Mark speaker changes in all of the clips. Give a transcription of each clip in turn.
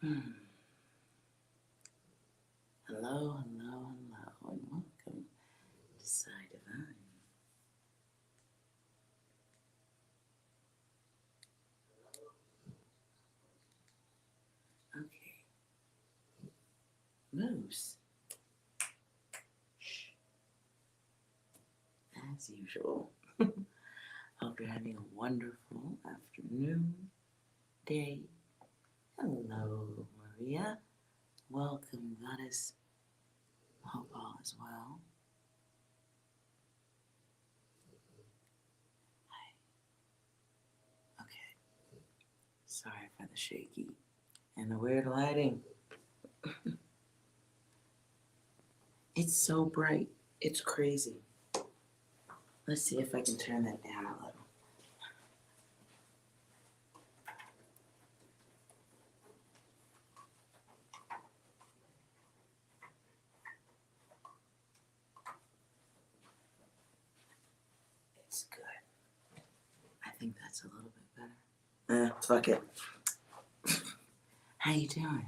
Speaker 1: Hmm. Hello, hello, hello, and welcome to Psi Divine. Okay, Moose, as usual. Hope you're having a wonderful afternoon, day. Hello, Maria. Welcome, Goddess. Hope all is well. Okay, sorry for the shaky and the weird lighting. It's so bright. It's crazy. Let's see if I can turn that down a little. It's good. I think that's a little bit better. Fuck it. How you doing?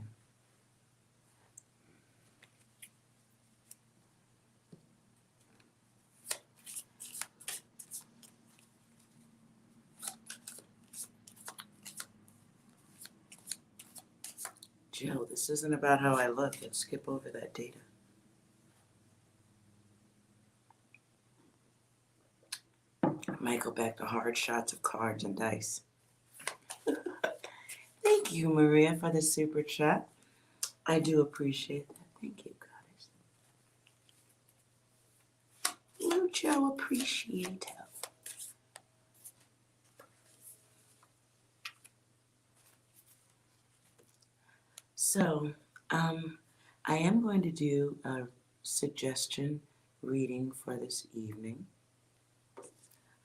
Speaker 1: Joe, this isn't about how I look. Let's skip over that data. I might go back to hard shots of cards and dice. Thank you, Maria, for the super chat. I do appreciate that. Thank you, Goddess. Mucho appreciato. So, I am going to do a suggestion reading for this evening.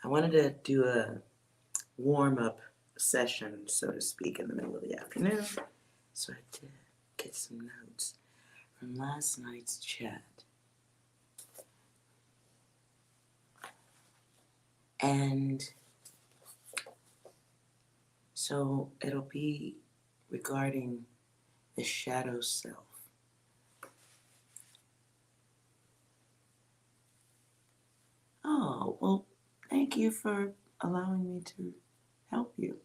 Speaker 1: I wanted to do a warm-up session, so to speak, in the middle of the afternoon. So I did get some notes from last night's chat. And so it'll be regarding the shadow self. Oh, well, thank you for allowing me to help you.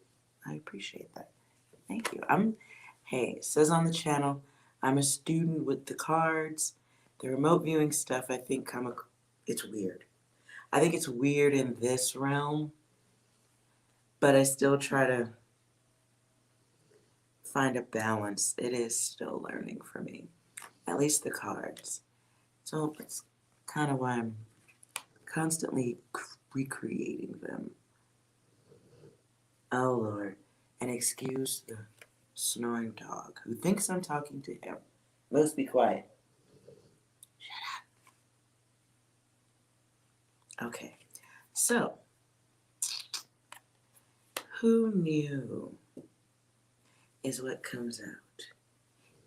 Speaker 1: I appreciate that. Thank you. Hey, it says on the channel, I'm a student with the cards. The remote viewing stuff, I think it's weird. I think it's weird in this realm, but I still try to find a balance. It is still learning for me, at least the cards. So it's kind of why I'm constantly recreating them. Oh Lord, and excuse the snoring dog who thinks I'm talking to him. Let's be quiet. Shut up. Okay, so who knew is what comes out.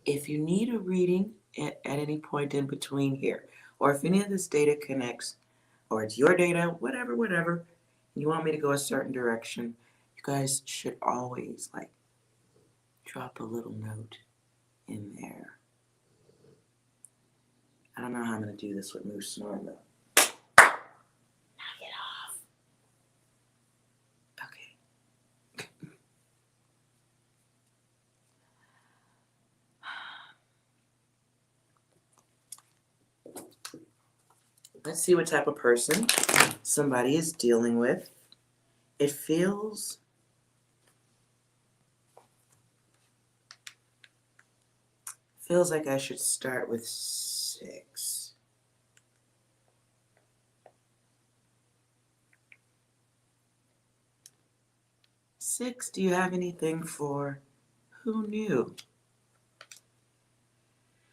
Speaker 1: If you need a reading at any point in between here, or if any of this data connects, or it's your data, whatever, and you want me to go a certain direction, you guys should always drop a little note in there. I don't know how I'm going to do this with Moose snoring though. Knock it off. Okay. Let's see what type of person somebody is dealing with. It feels like I should start with 6. Six, do you have anything for who knew?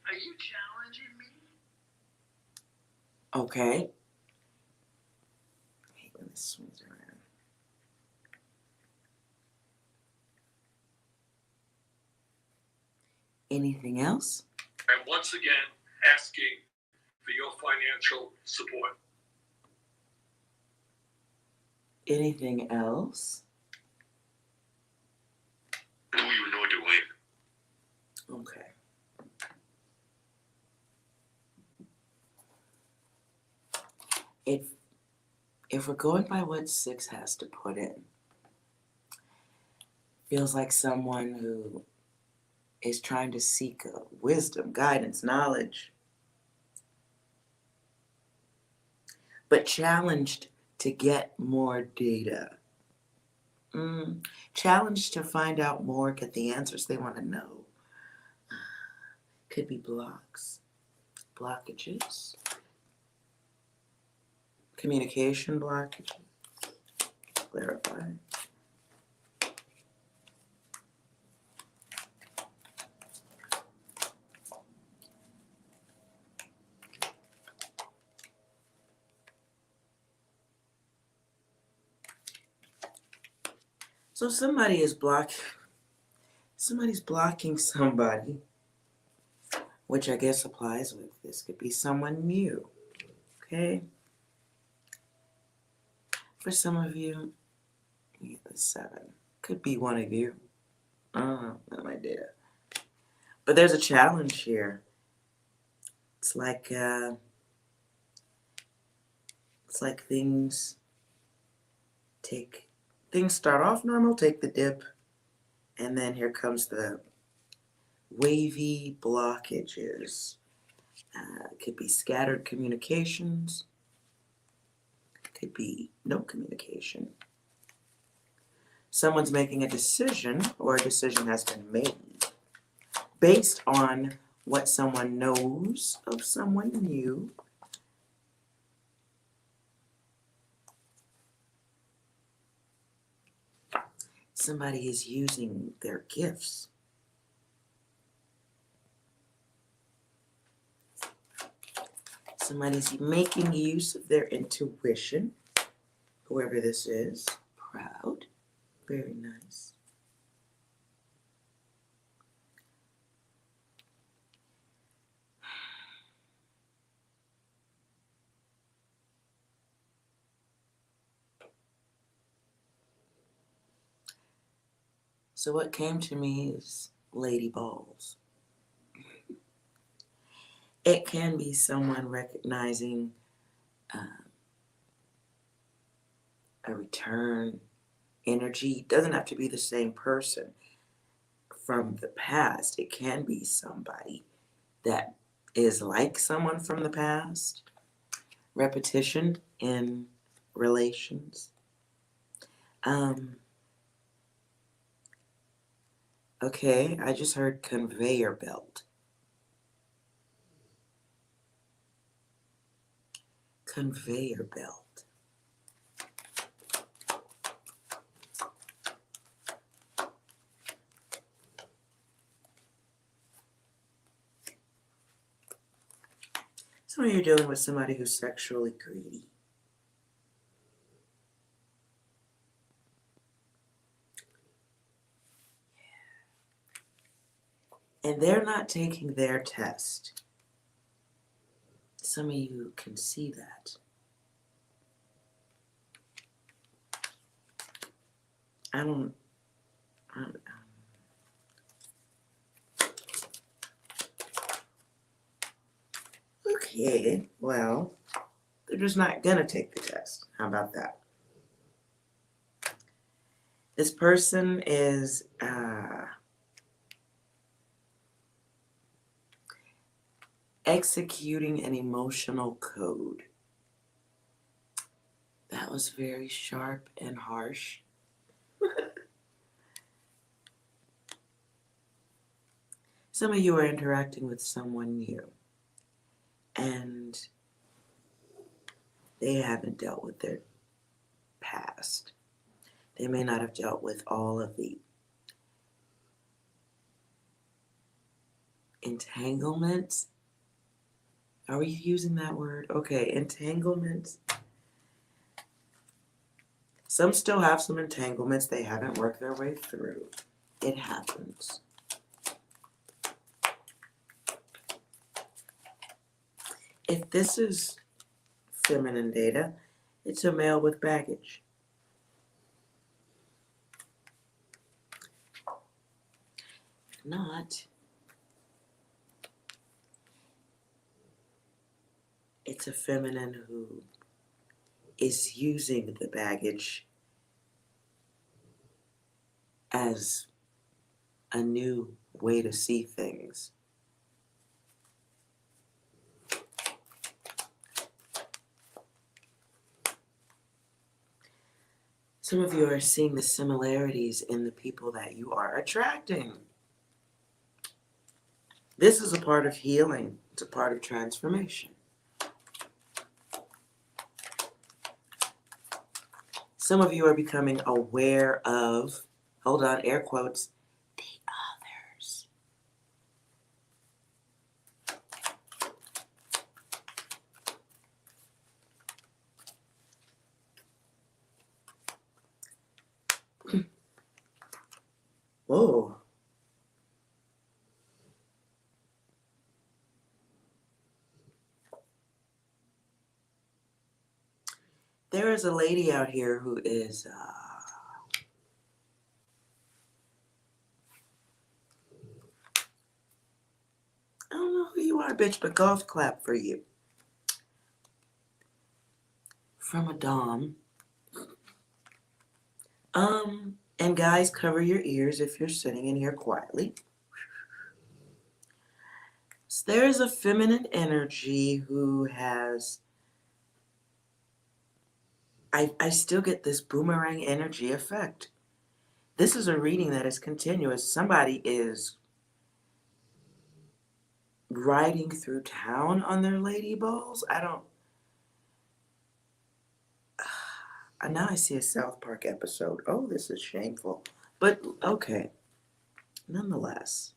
Speaker 2: Are you challenging me?
Speaker 1: Okay. I hate when this swings around. Anything else?
Speaker 2: I'm once again asking for your financial support.
Speaker 1: Anything else?
Speaker 2: Do you know the way?
Speaker 1: Okay. If we're going by what 6 has to put in, feels like someone who is trying to seek wisdom, guidance, knowledge, but challenged to get more data. Challenged to find out more, get the answers they want to know. Could be blocks, blockages, communication blockages. Clarify. So somebody's blocking somebody, which I guess applies with this. Could be someone new, okay? For some of you, you get the 7. Could be one of you. I don't know, not my data. But there's a challenge here. It's like things start off normal, take the dip, and then here comes the wavy blockages. Could be scattered communications. Could be no communication. Someone's making a decision, or a decision has been made based on what someone knows of someone new. Somebody is using their gifts. Somebody's making use of their intuition, whoever this is. Proud. Very nice. So what came to me is Lady Balls. It can be someone recognizing a return energy. It doesn't have to be the same person from the past. It can be somebody that is like someone from the past. Repetition in relations. Okay, I just heard conveyor belt. Conveyor belt. So you're dealing with somebody who's sexually greedy. And they're not taking their test. Some of you can see that. Okay, well, they're just not gonna take the test. How about that? This person is executing an emotional code. That was very sharp and harsh. Some of you are interacting with someone new, and they haven't dealt with their past. They may not have dealt with all of the entanglements. Are we using that word? Okay, entanglements. Some still have some entanglements they haven't worked their way through. It happens. If this is feminine data, it's a male with baggage. If not, It's a feminine who is using the baggage as a new way to see things. Some of you are seeing the similarities in the people that you are attracting. This is a part of healing. It's a part of transformation. Some of you are becoming aware of, hold on, air quotes, the others. Whoa. There is a lady out here who is, I don't know who you are, bitch, but golf clap for you. From a Dom. And guys, cover your ears if you're sitting in here quietly. So there's a feminine energy who has, I still get this boomerang energy effect. This is a reading that is continuous. Somebody is riding through town on their lady balls. Now I see a South Park episode. Oh, this is shameful. But okay, nonetheless.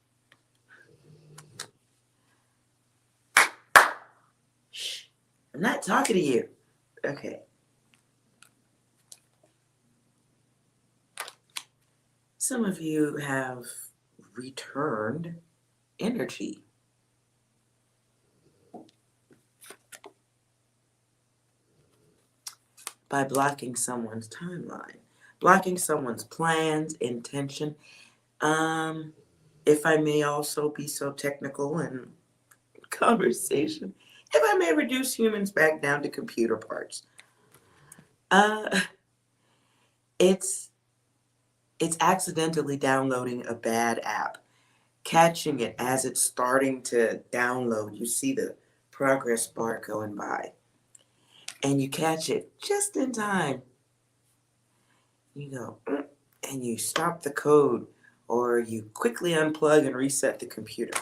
Speaker 1: Shh, I'm not talking to you. Okay. Some of you have returned energy. By blocking someone's timeline, blocking someone's plans, intention. If I may also be so technical in conversation, if I may reduce humans back down to computer parts, it's accidentally downloading a bad app, catching it as it's starting to download. You see the progress bar going by, and you catch it just in time. You go, and you stop the code, or you quickly unplug and reset the computer.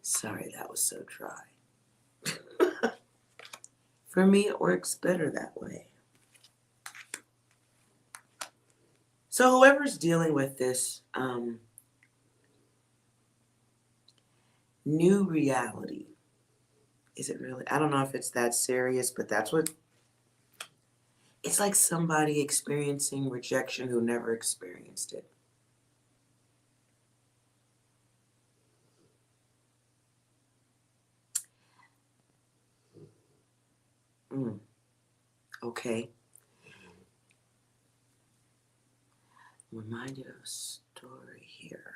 Speaker 1: Sorry, that was so dry. For me, it works better that way. So whoever's dealing with this new reality, is it really? I don't know if it's that serious, but that's what, it's like somebody experiencing rejection who never experienced it. Okay. I'm reminded of a story here.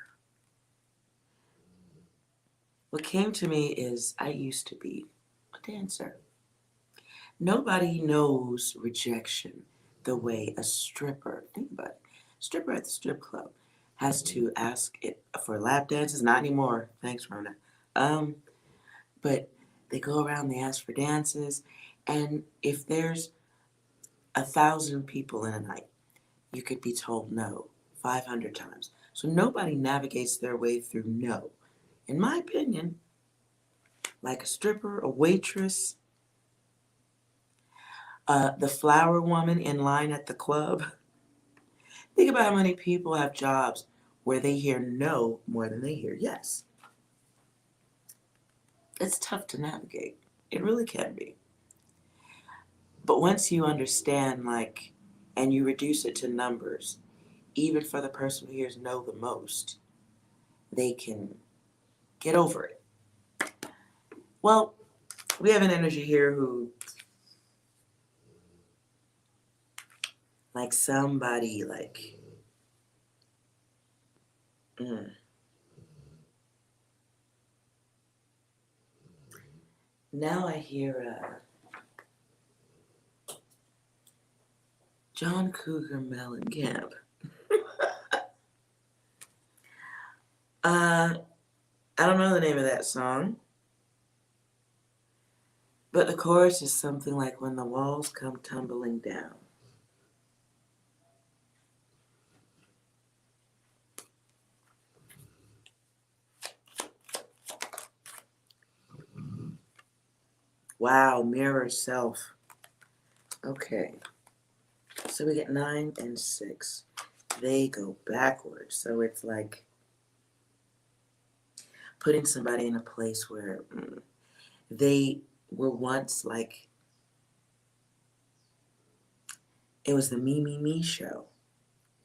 Speaker 1: What came to me is I used to be a dancer. Nobody knows rejection the way a stripper, think about it, stripper at the strip club has to ask it for lap dances, not anymore, thanks Rona. But they go around, they ask for dances, and if there's 1,000 people in a night, you could be told no 500 times. So nobody navigates their way through no. In my opinion, like a stripper, a waitress, the flower woman in line at the club. Think about how many people have jobs where they hear no more than they hear yes. It's tough to navigate. It really can be. But once you understand, like, and you reduce it to numbers, even for the person who hears no the most, they can get over it. Well, we have an energy here who, like somebody, like, Now I hear John Cougar Mellencamp. I don't know the name of that song, but the chorus is something like when the walls come tumbling down. Wow, mirror self. Okay, so we get 9 and 6. They go backwards, so it's like putting somebody in a place where they were once like, it was the me, me, me show,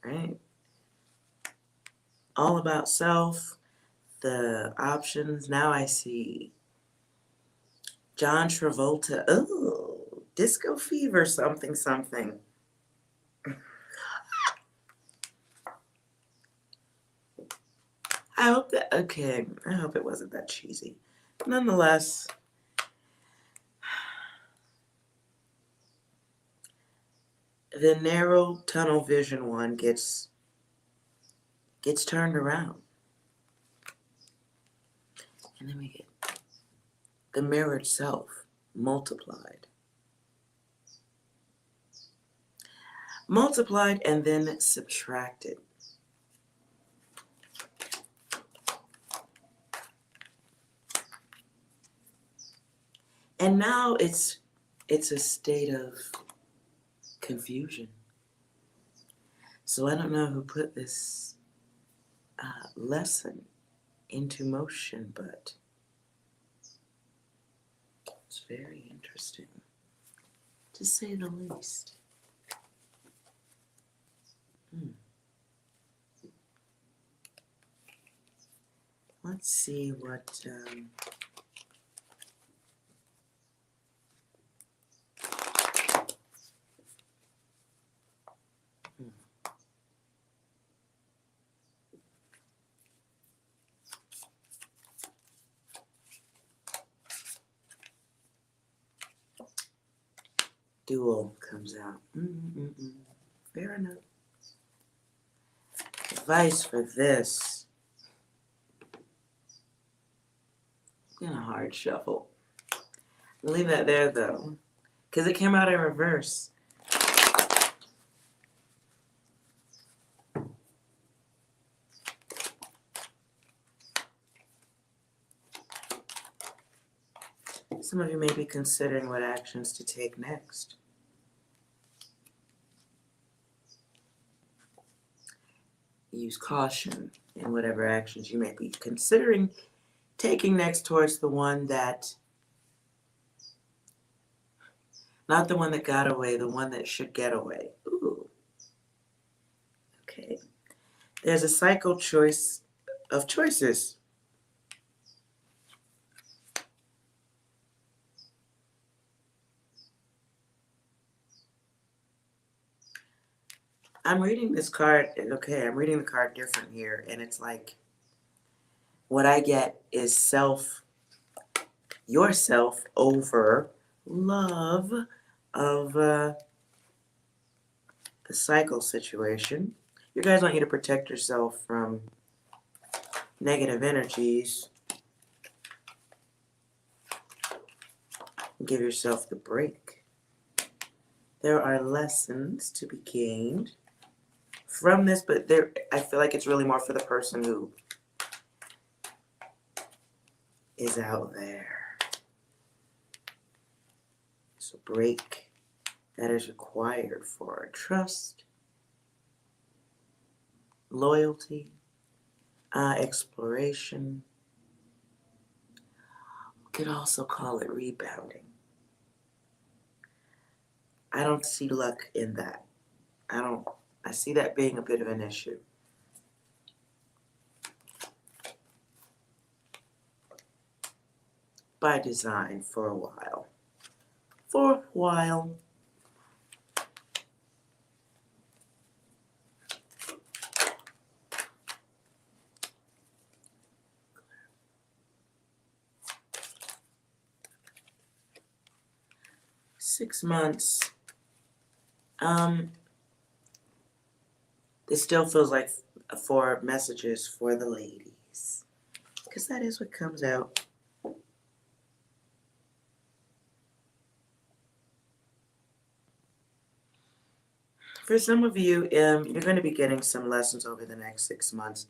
Speaker 1: right? All about self, the options. Now I see John Travolta. Oh, disco fever, something, something. I hope that, okay, I hope it wasn't that cheesy. Nonetheless, the narrow tunnel vision one gets turned around. And then we get the mirrored self multiplied. Multiplied and then subtracted. And now it's a state of confusion. So I don't know who put this lesson into motion, but it's very interesting, to say the least. Let's see what dual comes out. Fair enough. Advice for this. In a hard shuffle. Leave that there though, because it came out in reverse. Some of you may be considering what actions to take next. Use caution in whatever actions you may be considering taking next towards the one that, not the one that got away, the one that should get away. Ooh. Okay. There's a cycle choice of choices. I'm reading this card, okay, I'm reading the card different here, and it's like, what I get is yourself over love of the cycle situation. You guys want you to protect yourself from negative energies. Give yourself the break. There are lessons to be gained from this, but I feel like it's really more for the person who is out there. It's a break that is required for trust, loyalty, exploration. We could also call it rebounding. I don't see luck in that. I see that being a bit of an issue. By design for a while. For a while. 6 months. This still feels like for messages for the ladies, because that is what comes out. For some of you, you're going to be getting some lessons over the next 6 months.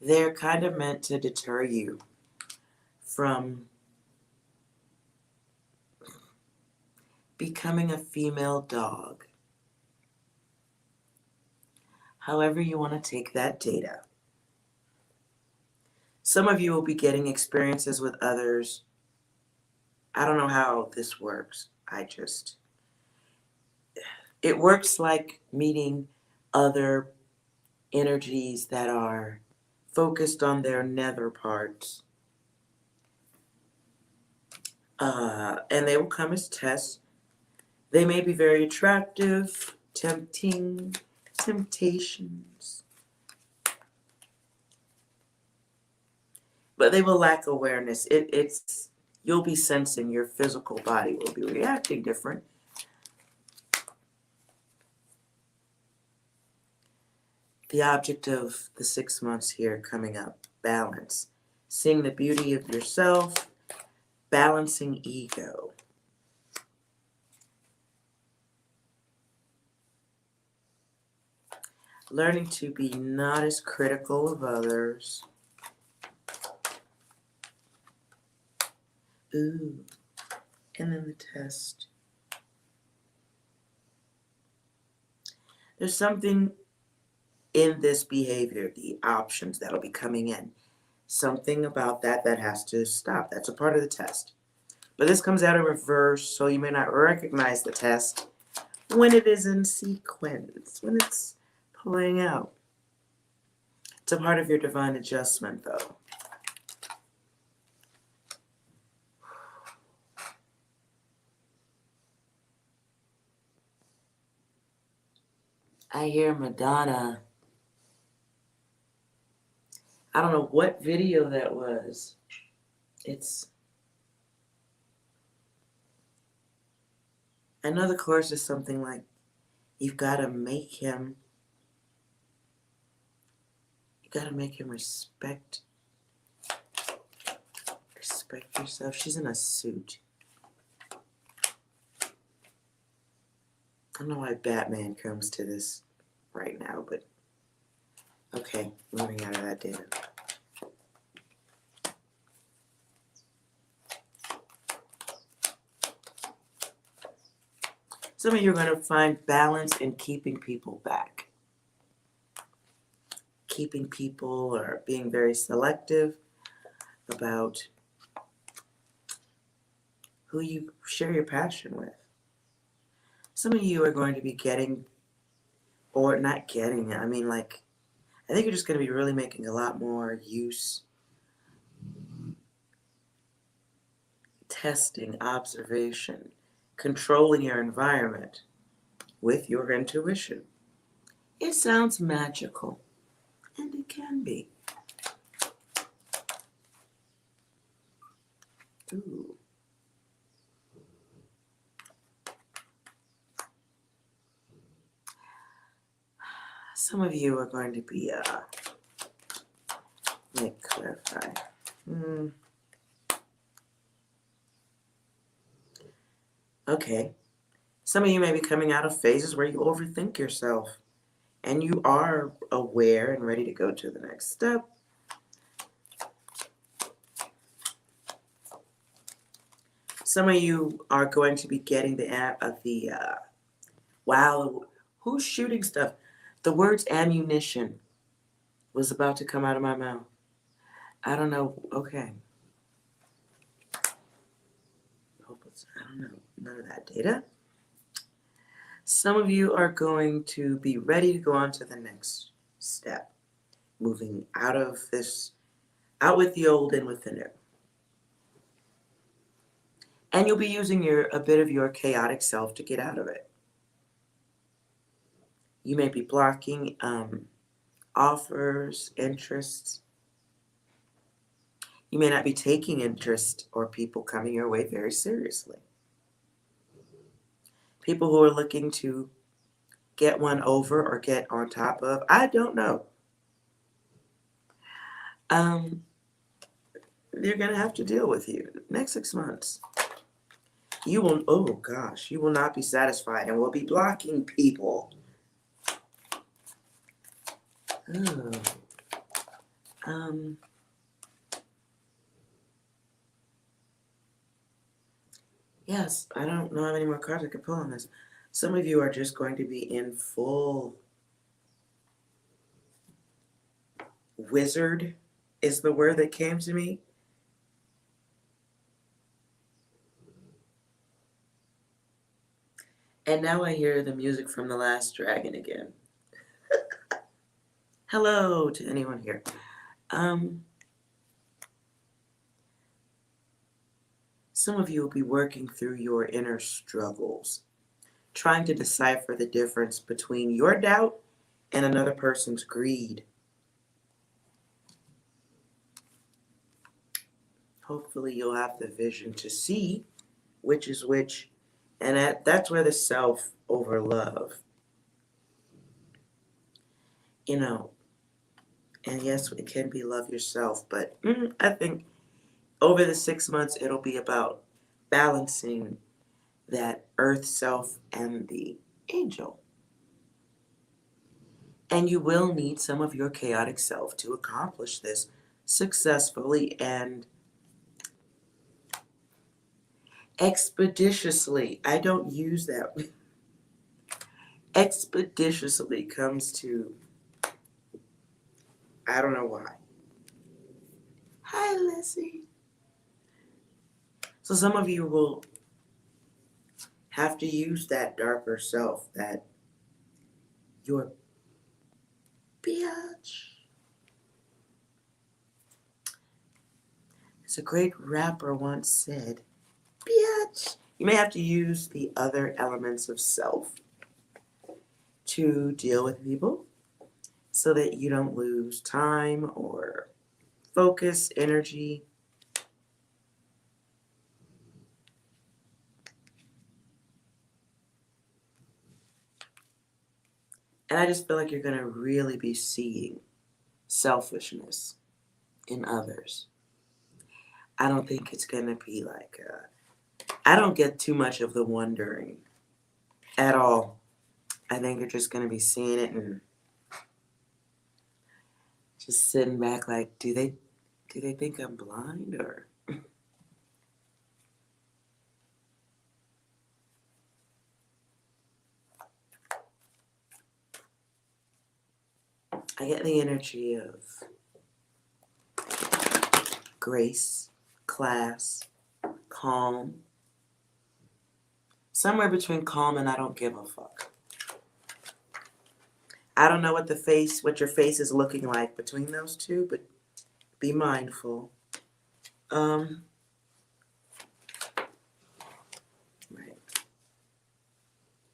Speaker 1: They're kind of meant to deter you from becoming a female dog. However you want to take that data. Some of you will be getting experiences with others. I don't know how this works. It works like meeting other energies that are focused on their nether parts. And they will come as tests. They may be very attractive, temptations. But they will lack awareness. You'll be sensing your physical body will be reacting different. The object of the 6 months here coming up, balance. Seeing the beauty of yourself, balancing ego. Learning to be not as critical of others. Ooh, and then the test. There's something in this behavior, the options that'll be coming in. Something about that has to stop. That's a part of the test. But this comes out in reverse, so you may not recognize the test when it is in sequence, when it's playing out. It's a part of your divine adjustment, though. I hear Madonna. I don't know what video that was. I know the chorus is something like, you gotta make him respect yourself. She's in a suit. I don't know why Batman comes to this right now, but okay, moving out of that data. Some of you are going to find balance in keeping people back. Keeping people or being very selective about who you share your passion with. Some of you are going to be getting, or not getting, I think you're just going to be really making a lot more use, testing, observation, controlling your environment with your intuition. It sounds magical, and it can be. Ooh. Some of you are going to be, let me clarify. Okay. Some of you may be coming out of phases where you overthink yourself and you are aware and ready to go to the next step. Some of you are going to be getting wow, who's shooting stuff? The words ammunition was about to come out of my mouth. I don't know. Okay. I don't know. None of that data. Some of you are going to be ready to go on to the next step. Moving out of this, out with the old and with the new. And you'll be using a bit of your chaotic self to get out of it. You may be blocking offers, interests. You may not be taking interest or people coming your way very seriously. People who are looking to get one over or get on top of, I don't know. They're going to have to deal with you next 6 months. You will, oh gosh, you will not be satisfied and will be blocking people. Oh. Yes, I don't know how many more cards I could pull on this. Some of you are just going to be in full wizard is the word that came to me. And now I hear the music from The Last Dragon again. Hello to anyone here. Some of you will be working through your inner struggles, trying to decipher the difference between your doubt and another person's greed. Hopefully you'll have the vision to see which is which, and that's where the self over love. You know, and yes, it can be love yourself, but I think over the 6 months, it'll be about balancing that earth self and the angel. And you will need some of your chaotic self to accomplish this successfully and expeditiously. I don't use that. Expeditiously comes to, I don't know why. Hi, Lizzie. So some of you will have to use that darker self, that your bitch. As a great rapper once said, bitch. You may have to use the other elements of self to deal with people so that you don't lose time or focus, energy. And I just feel like you're going to really be seeing selfishness in others. I don't think it's going to be like, I don't get too much of the wondering at all. I think you're just going to be seeing it and just sitting back like, do they think I'm blind or? I get the energy of grace, class, calm. Somewhere between calm and I don't give a fuck. I don't know what your face is looking like between those two, but be mindful. Right.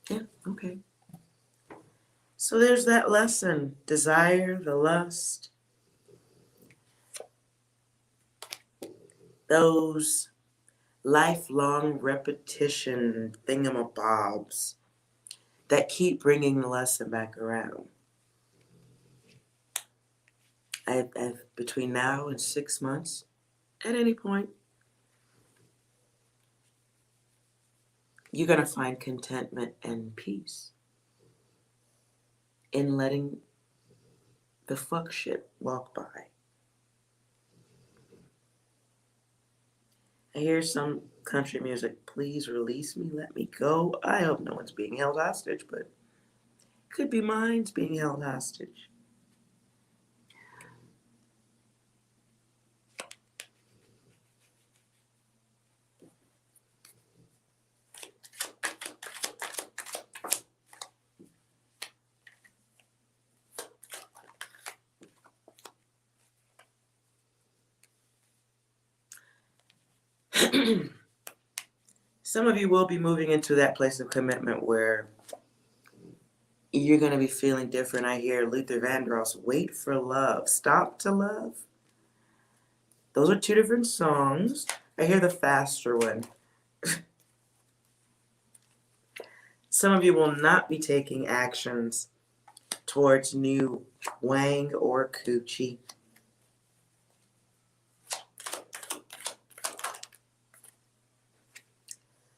Speaker 1: Yeah, okay. So there's that lesson. Desire, the lust. Those lifelong repetition thingamabobs that keep bringing the lesson back around. Between now and 6 months, at any point, you're going to find contentment and peace in letting the fuck shit walk by. I hear some country music, please release me, let me go. I hope no one's being held hostage, but could be mine's being held hostage. Some of you will be moving into that place of commitment where you're going to be feeling different. I hear Luther Vandross, wait for love, stop to love. Those are two different songs. I hear the faster one. Some of you will not be taking actions towards new wang or coochie.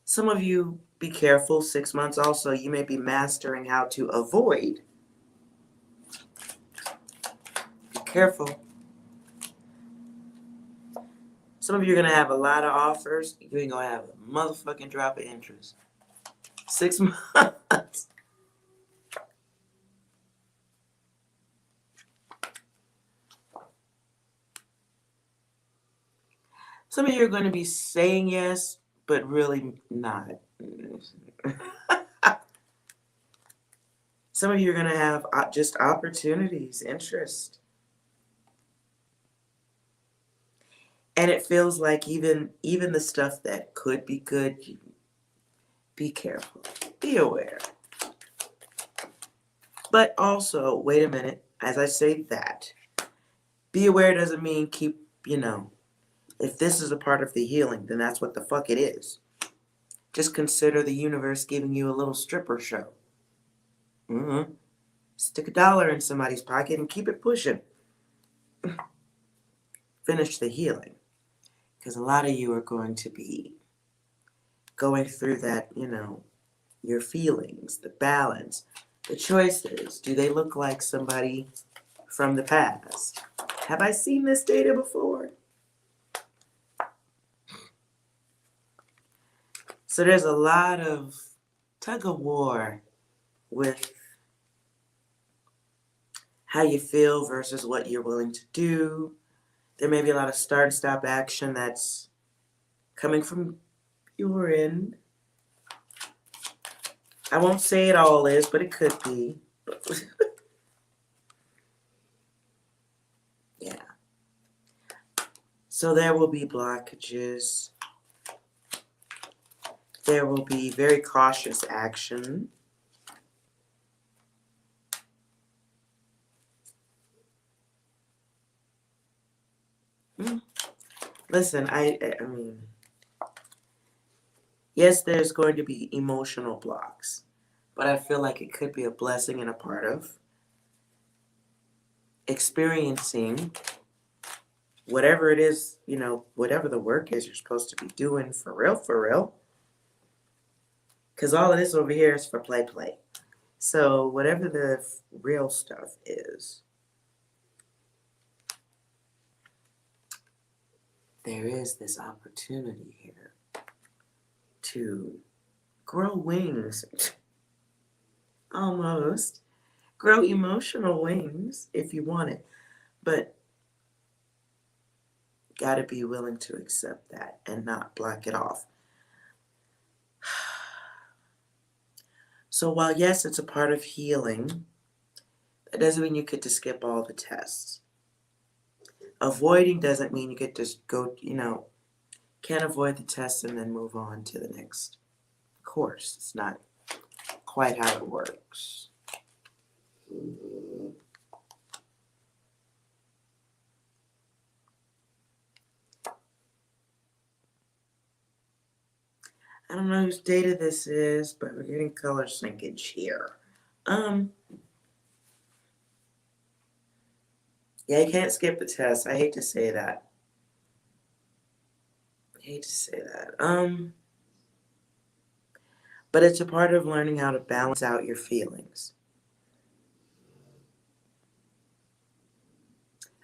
Speaker 1: Some of you, be careful, 6 months also, you may be mastering how to avoid. Be careful. Some of you are going to have a lot of offers. You ain't going to have a motherfucking drop of interest. 6 months. Some of you are going to be saying yes, but really not. Some of you are going to have just opportunities, interest. And it feels like even the stuff that could be good, be careful, be aware. But also, wait a minute, as I say that, be aware doesn't mean keep, if this is a part of the healing, then that's what the fuck it is. Just consider the universe giving you a little stripper show. Stick $1 in somebody's pocket and keep it pushing. Finish the healing. Because a lot of you are going to be going through that, your feelings, the balance, the choices. Do they look like somebody from the past? Have I seen this data before? So there's a lot of tug of war with how you feel versus what you're willing to do. There may be a lot of start and stop action that's coming from your end. I won't say it all is, but it could be. Yeah. So there will be blockages. There will be very cautious action. Listen, I mean, yes, there's going to be emotional blocks, but I feel like it could be a blessing and a part of experiencing whatever it is, whatever the work is you're supposed to be doing for real. Because all of this over here is for play. So whatever the real stuff is, there is this opportunity here to grow wings. Almost. Grow emotional wings if you want it. But gotta be willing to accept that and not block it off. So while yes, it's a part of healing, that doesn't mean you get to skip all the tests. Avoiding doesn't mean you get to go, can't avoid the tests and then move on to the next course. It's not quite how it works. I don't know whose data this is, but we're getting color syncage here. Yeah, you can't skip the test. I hate to say that. But it's a part of learning how to balance out your feelings.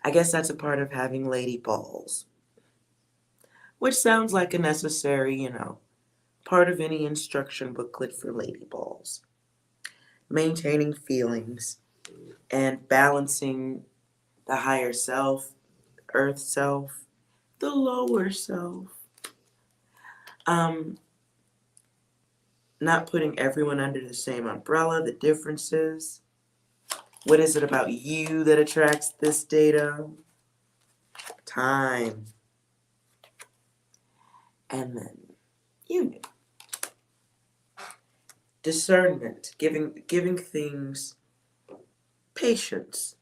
Speaker 1: I guess that's a part of having lady balls. Which sounds like a necessary, part of any instruction booklet for lady balls. Maintaining feelings and balancing the higher self, earth self, the lower self. Not putting everyone under the same umbrella, the differences. What is it about you that attracts this data? Time. And then union. Discernment, giving things patience.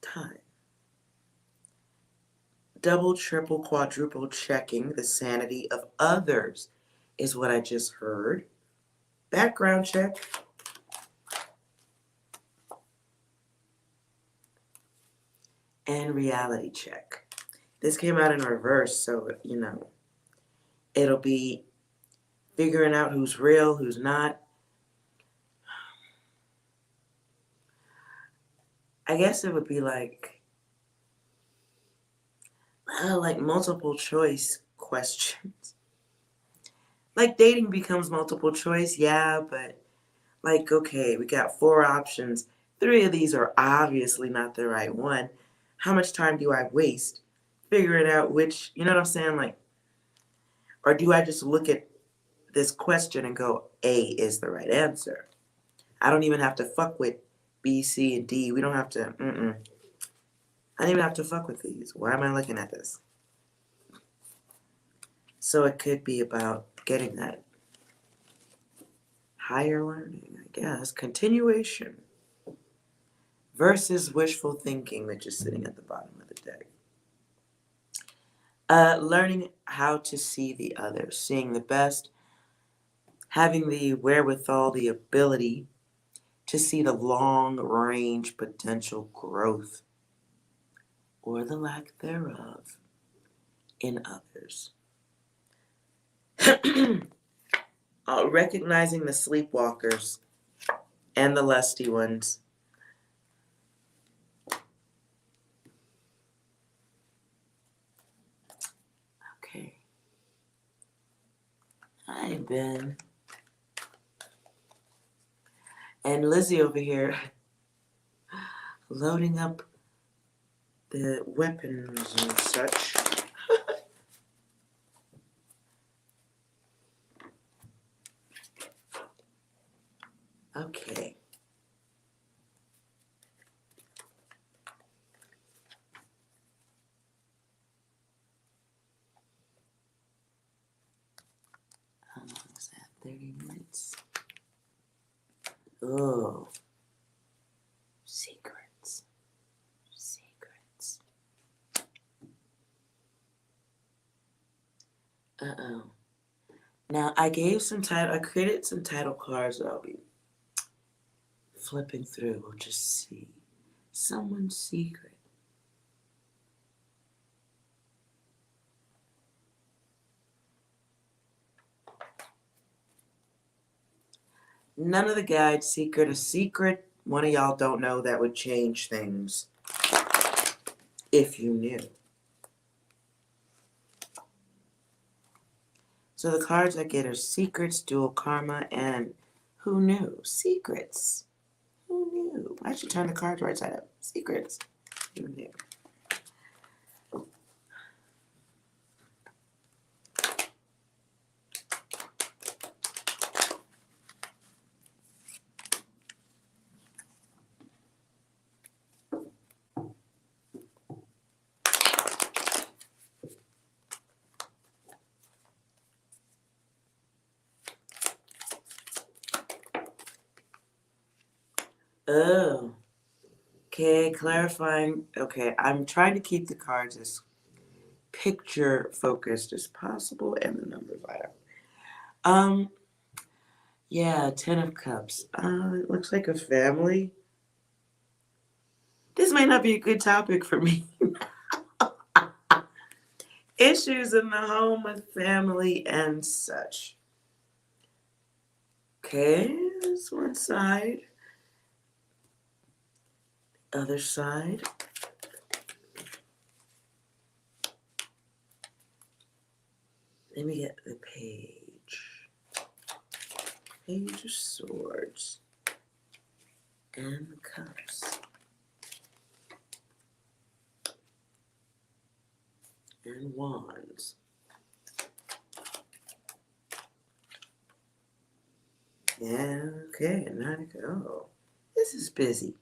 Speaker 1: Time. Double, triple, quadruple checking the sanity of others is what I just heard. background check, and reality check. This came out in reverse, so, it'll be figuring out who's real, who's not. I guess it would be like multiple choice questions. Like dating becomes multiple choice, yeah, but okay, we got 4 options. 3 of these are obviously not the right one. How much time do I waste figuring out which, you know what I'm saying? Or do I just look at this question and go, A is the right answer? I don't even have to fuck with B, C, and D. We don't have to, I don't even have to fuck with these. Why am I looking at this? So it could be about getting that higher learning, I guess. Continuation versus wishful thinking, which is sitting at the bottom of the deck. Learning how to see the other, seeing the best, having the wherewithal, the ability to see the long-range potential growth or the lack thereof in others. Recognizing the sleepwalkers and the lusty ones. Okay. Hi, Ben. And Lizzie over here loading up the weapons and such. Okay. How long is that? 30 minutes? Oh. Secrets. Secrets. Uh-oh. Now, I created some title cards that I'll be flipping through. We'll just see. Someone's secret. None of the guides secret. A secret one of y'all don't know that would change things if you knew. So the cards I get are secrets, dual karma, and who knew? Secrets. Who knew? I should turn the cards right side up. Secrets. Who knew? Oh. Okay, clarifying. Okay, I'm trying to keep the cards as picture focused as possible and the numbers light up. Yeah, 10 of Cups. It looks like a family. This might not be a good topic for me. Issues in the home with family and such. Okay, that's one side. Other side. Let me get the page. Page of Swords. And the Cups. And Wands. Yeah, okay, and now to go. This is busy.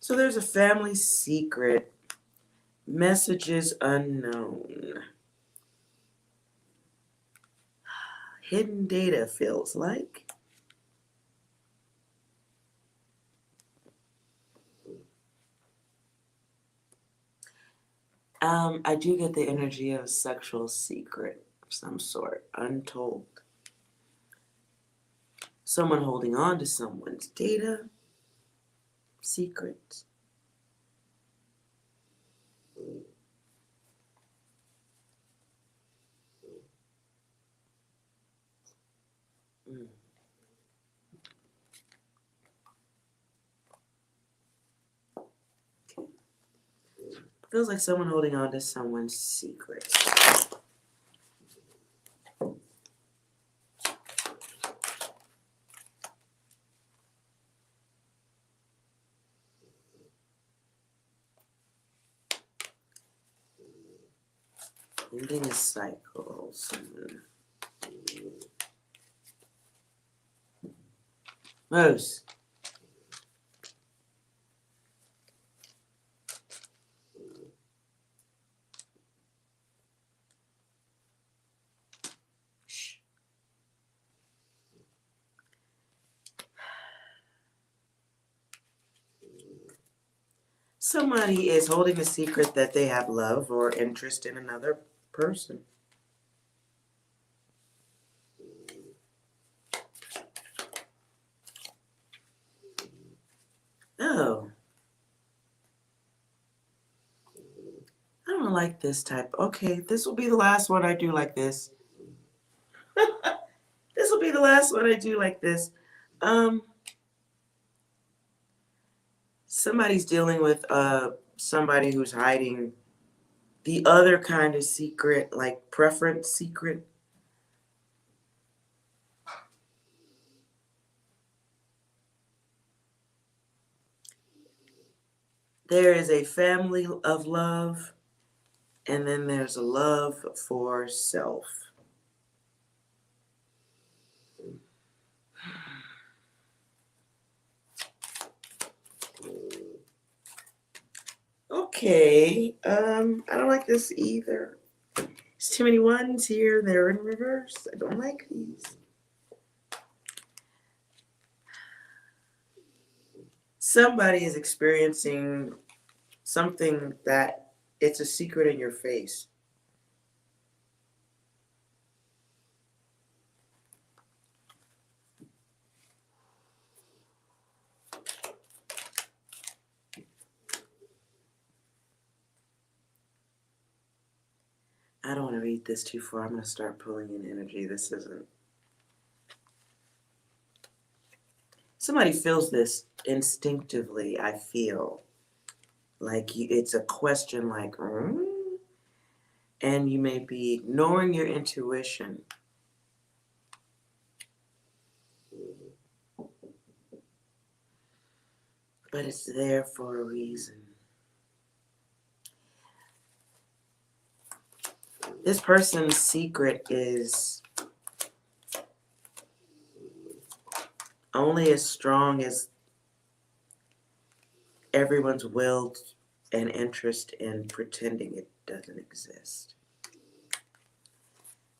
Speaker 1: So there's a family secret. Messages unknown. Hidden data feels like. I do get the energy of sexual secret. some sort, untold. Someone holding on to someone's data, secrets. Mm. Feels like someone holding on to someone's secrets. Ending a cycle. Moose. Somebody is holding a secret that they have love or interest in another person. Oh. I don't like this type. Okay, this will be the last one I do like this. This will be the last one I do like this. Somebody's dealing with somebody who's hiding the other kind of secret, like preference secret. There is a family of love, and then there's a love for self. Okay, I don't like this either. There's too many ones here. They're in reverse. I don't like these. Somebody is experiencing something that it's a secret in your face. I don't want to read this too far. I'm going to start pulling in energy. This isn't. Somebody feels this instinctively, I feel. Like it's a question like, and you may be ignoring your intuition. But it's there for a reason. This person's secret is only as strong as everyone's will and interest in pretending it doesn't exist.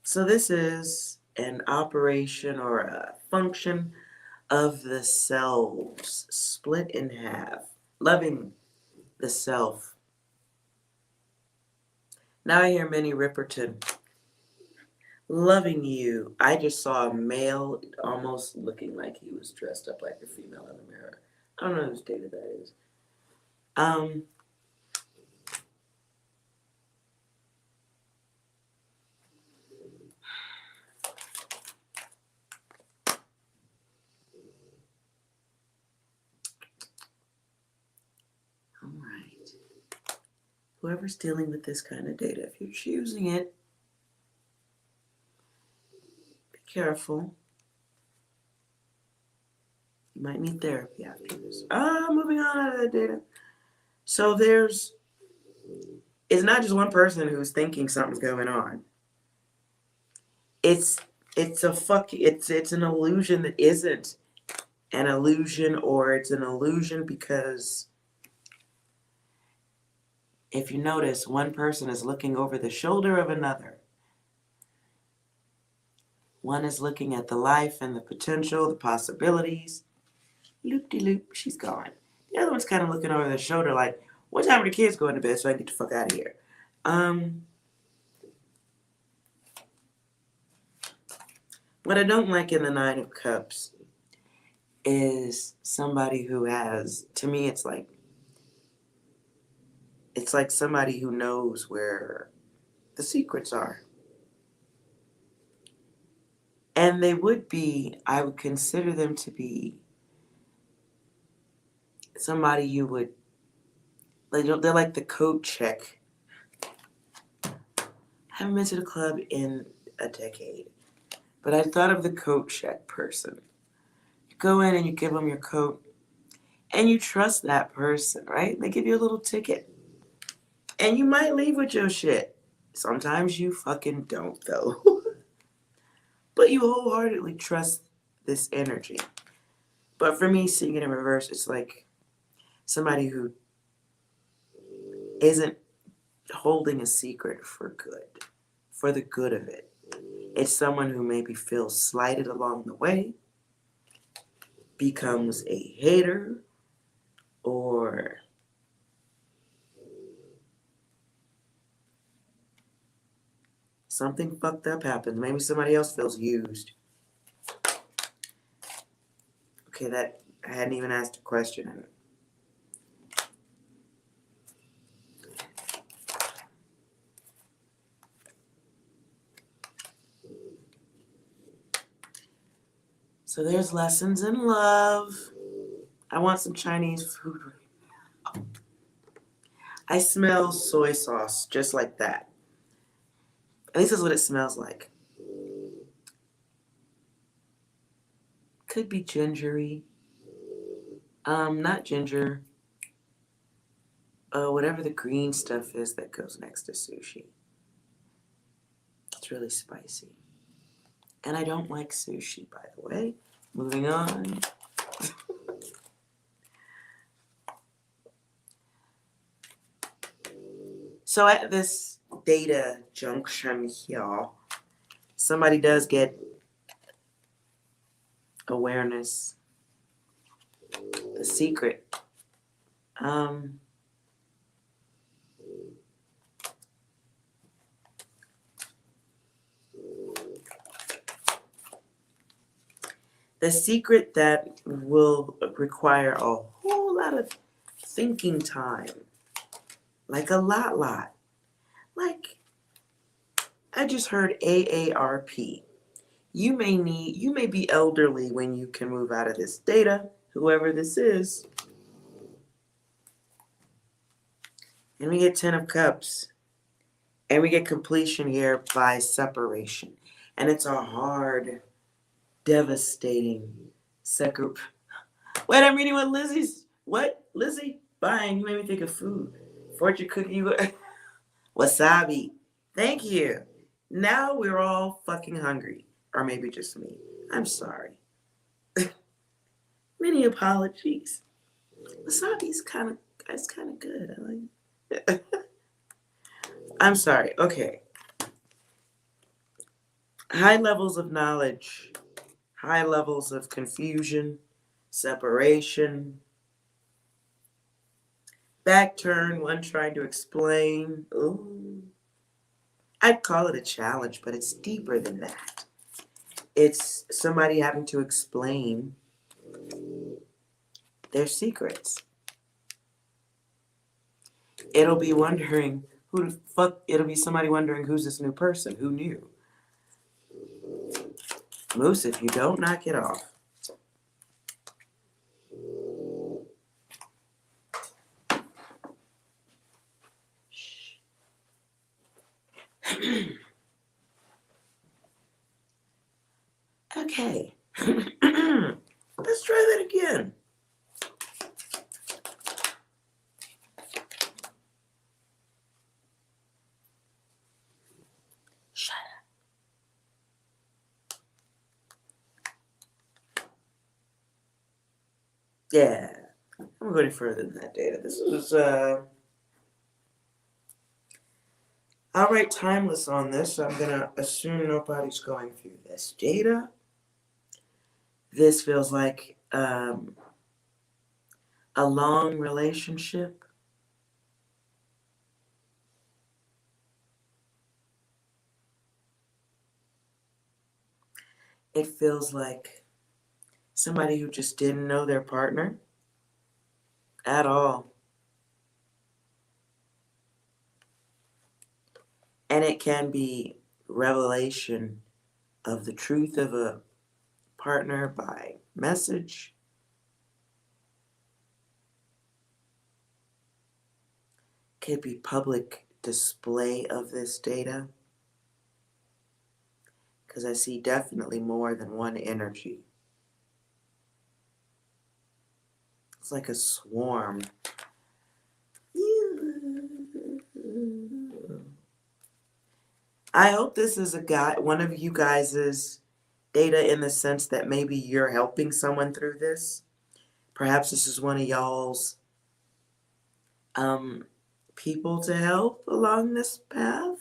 Speaker 1: So this is an operation or a function of the selves split in half, loving the self. Now I hear Minnie Riperton, loving you. I just saw a male almost looking like he was dressed up like a female in the mirror. I don't know whose data that is. All right. Whoever's dealing with this kind of data, if you're choosing it, be careful. You might need therapy after this. Moving on out of that data. So it's not just one person who's thinking something's going on. It's an illusion that isn't an illusion, or it's an illusion because if you notice, one person is looking over the shoulder of another. One is looking at the life and the potential, the possibilities. Loop-de-loop, she's gone. The other one's kind of looking over their shoulder like, what time are the kids going to bed so I can get the fuck out of here? What I don't like in the Nine of Cups is somebody who has, to me, it's like somebody who knows where the secrets are. And they would be, I would consider them to be somebody you would, like, they're like the coat check. I haven't been to the club in a decade, but I thought of the coat check person. You go in and you give them your coat, and you trust that person, right? They give you a little ticket, and you might leave with your shit. Sometimes you fucking don't, though. But you wholeheartedly trust this energy. But for me, seeing it in reverse, it's like somebody who isn't holding a secret for good, for the good of it. It's someone who maybe feels slighted along the way, becomes a hater, or something fucked up happens. Maybe somebody else feels used. Okay, that I hadn't even asked a question. So there's lessons in love. I want some Chinese food. I smell soy sauce just like that. At least that's what it smells like. Could be gingery. Not ginger. Whatever the green stuff is that goes next to sushi. It's really spicy. And I don't like sushi, by the way. Moving on. So at this data junction here, somebody does get awareness. The secret. The secret that will require a whole lot of thinking time. Like a lot. Like, I just heard AARP. You may be elderly when you can move out of this data, whoever this is. And we get 10 of Cups. And we get completion here by separation. And it's a hard, devastating second. Wait, I'm reading what Lizzie's. What? Lizzie? Fine, you made me think of food. Fortune cookie. Wasabi. Thank you. Now we're all fucking hungry. Or maybe just me. I'm sorry. Many apologies. Wasabi's kind of good. I like it. I'm sorry. Okay. High levels of knowledge. High levels of confusion. Separation. Back turn, one trying to explain. Ooh. I'd call it a challenge, but it's deeper than that. It's somebody having to explain their secrets. It'll be wondering who the fuck, it'll be somebody wondering who's this new person, who knew? Moose, if you don't knock it off. Okay. Let's try that again. Shut up. Yeah. I'm going further than that data. This is I'll write timeless on this. I'm gonna assume nobody's going through this data. This feels like a long relationship. It feels like somebody who just didn't know their partner at all. And it can be revelation of the truth of a partner by message. Could be public display of this data. Because I see definitely more than one energy. It's like a swarm. I hope this is one of you guys' data in the sense that maybe you're helping someone through this. Perhaps this is one of y'all's people to help along this path.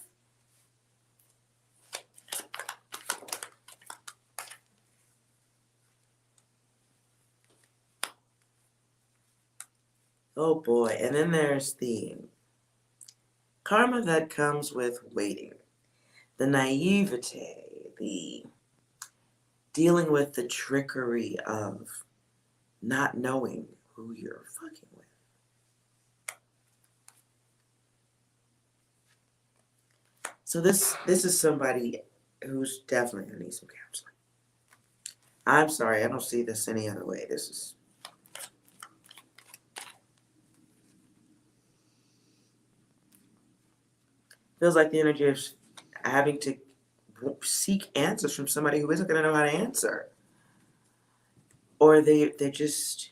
Speaker 1: Oh boy, and then there's the karma that comes with waiting, the naivete, the dealing with the trickery of not knowing who you're fucking with. So this is somebody who's definitely gonna need some counseling. I'm sorry, I don't see this any other way. This is feels like the energy of having to seek answers from somebody who isn't going to know how to answer. Or they're just,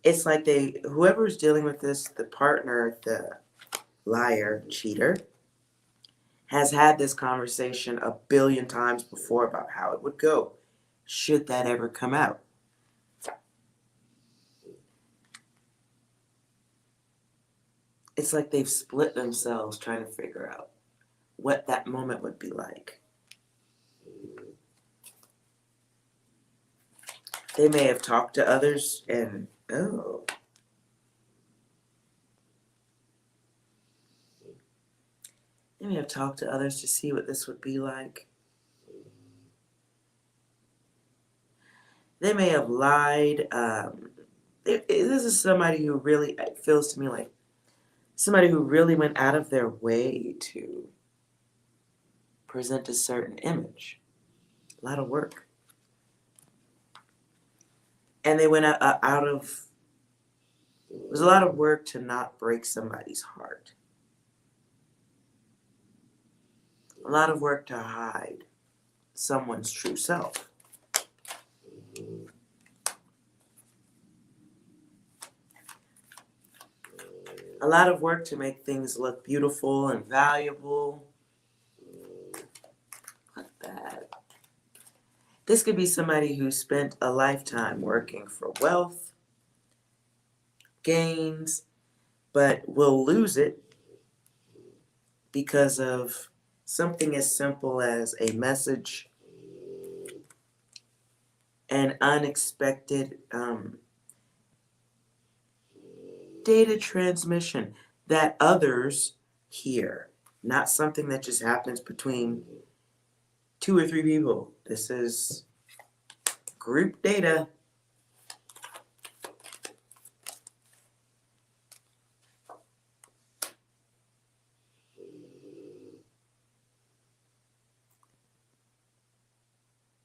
Speaker 1: it's like whoever's dealing with this, the partner, the liar, cheater, has had this conversation a billion times before about how it would go, should that ever come out. It's like they've split themselves trying to figure out what that moment would be like. They may have talked to others and, oh. They may have talked to others to see what this would be like. They may have lied. This is somebody who really, it feels to me like somebody who really went out of their way to present a certain image. A lot of work. And they went out of, it was a lot of work to not break somebody's heart. A lot of work to hide someone's true self. A lot of work to make things look beautiful and valuable. Like that. This could be somebody who spent a lifetime working for wealth, gains, but will lose it because of something as simple as a message, an unexpected data transmission that others hear, not something that just happens between 2 or 3 people. This is group data.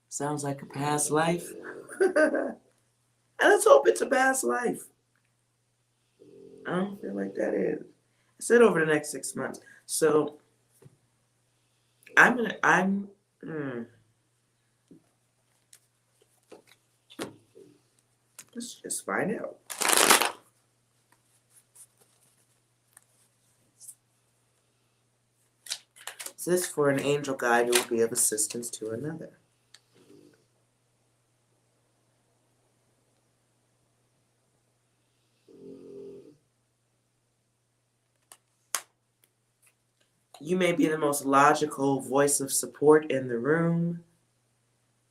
Speaker 1: Sounds like a past life. And let's hope it's a past life. I don't feel like that is. I said over the next 6 months. So let's just find out. Is this for an angel guide who will be of assistance to another? You may be the most logical voice of support in the room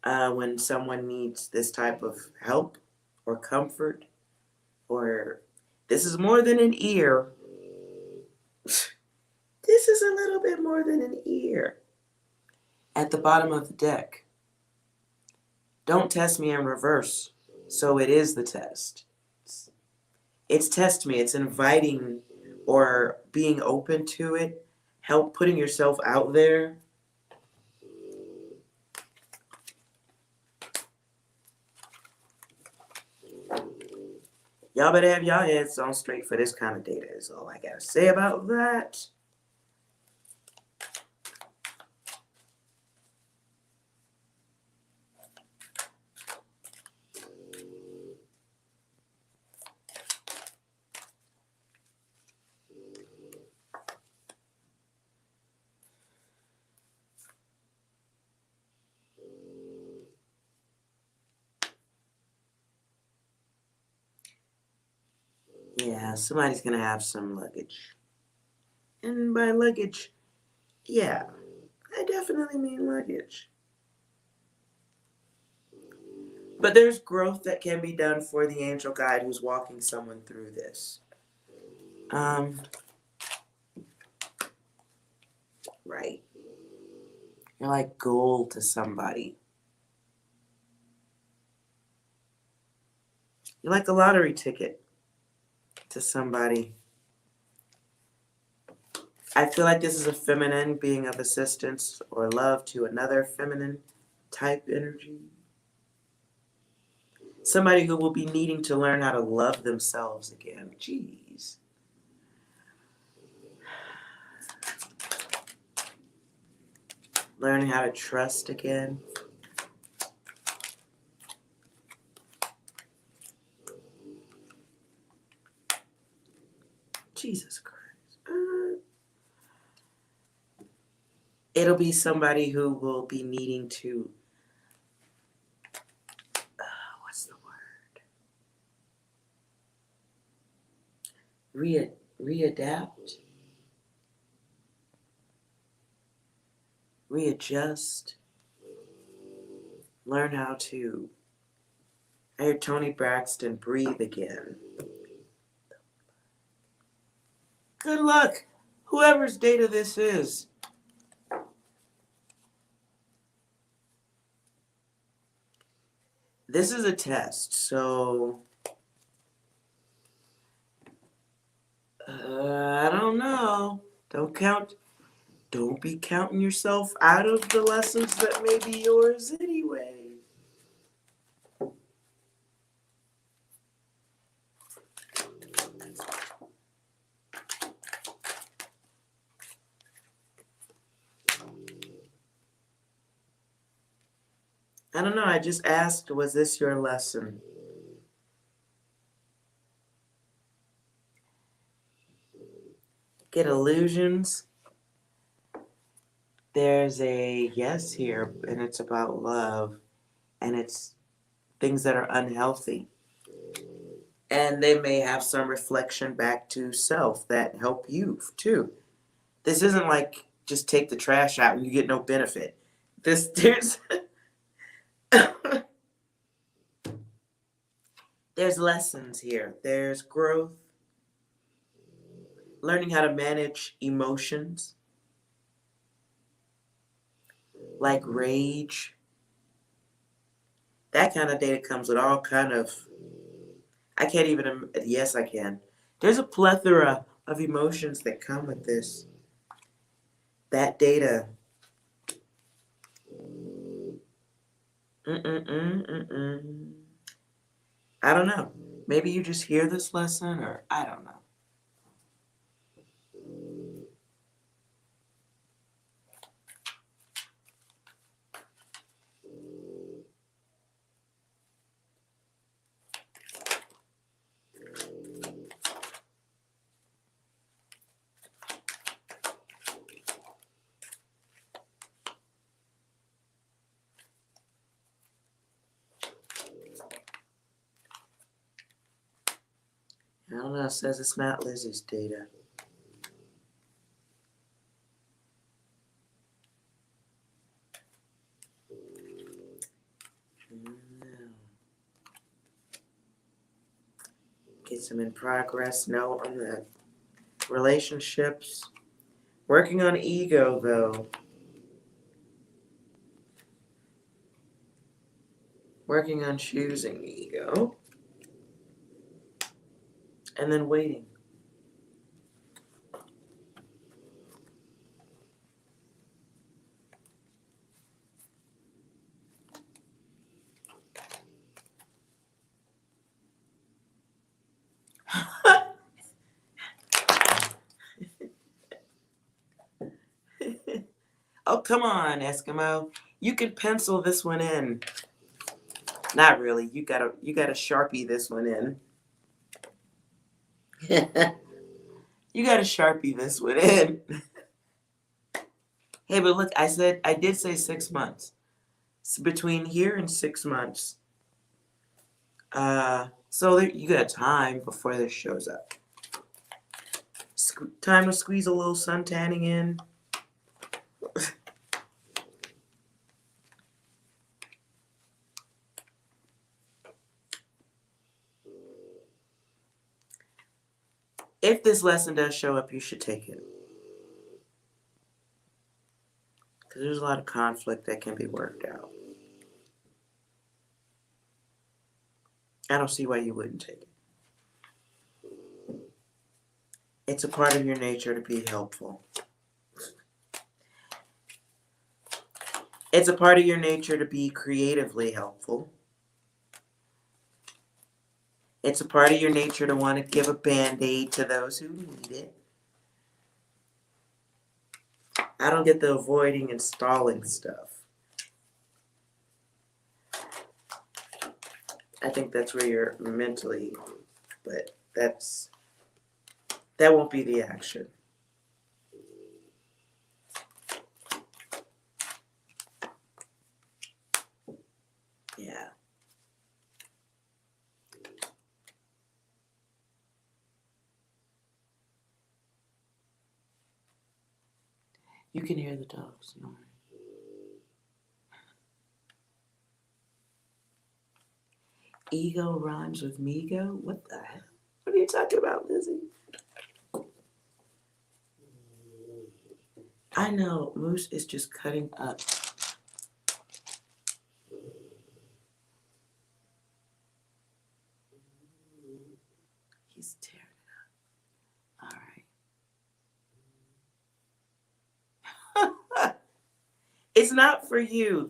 Speaker 1: when someone needs this type of help or comfort, or this is more than an ear. This This is a little bit more than an ear. At the bottom of the deck, don't test me in reverse. So it is the test. It's test me. It's inviting or being open to it. Help putting yourself out there. Y'all better have y'all heads on straight for this kind of data is all I gotta say about that. Yeah, somebody's gonna have some luggage. And by luggage, yeah, I definitely mean luggage. But there's growth that can be done for the angel guide who's walking someone through this. Right. You're like gold to somebody. You're like a lottery ticket to somebody. I feel like this is a feminine being of assistance or love to another feminine type energy. Somebody who will be needing to learn how to love themselves again. Jeez. Learning how to trust again. Jesus Christ. It'll be somebody who will be needing to, what's the word? Readapt, readjust, learn how to, I hear Tony Braxton, breathe again. Good luck, whoever's data this is. This is a test, so I don't know. Don't be counting yourself out of the lessons that may be yours anyway. I don't know, I just asked, was this your lesson? Get illusions. There's a yes here, and it's about love, and it's things that are unhealthy. And they may have some reflection back to self that help you too. This isn't like just take the trash out and you get no benefit. There's there's lessons here. There's growth, learning how to manage emotions like rage. That kind of data comes with all kind of, I can't even, yes I can. There's a plethora of emotions that come with this. That data. I don't know. Maybe you just hear this lesson, or I don't know. I don't know. It says it's not Lizzie's data. No. Get some in progress. No on the relationships. Working on ego, though. Working on choosing ego. And then waiting. Oh, come on, Eskimo. You can pencil this one in. Not really. You gotta Sharpie this one in. You gotta Sharpie this one in. Hey, but look, I did say 6 months. It's between here and 6 months. So you got time before this shows up. Time to squeeze a little sun tanning in. If this lesson does show up, you should take it. Because there's a lot of conflict that can be worked out. I don't see why you wouldn't take it. It's a part of your nature to be helpful. It's a part of your nature to be creatively helpful. It's a part of your nature to want to give a band-aid to those who need it. I don't get the avoiding and stalling stuff. I think that's where you're mentally, but that won't be the action. Yeah. You can hear the dogs. No worry. Ego rhymes with Migo? What the hell? What are you talking about, Lizzie? I know, Moose is just cutting up. He's tearing it up. All right. It's not for you.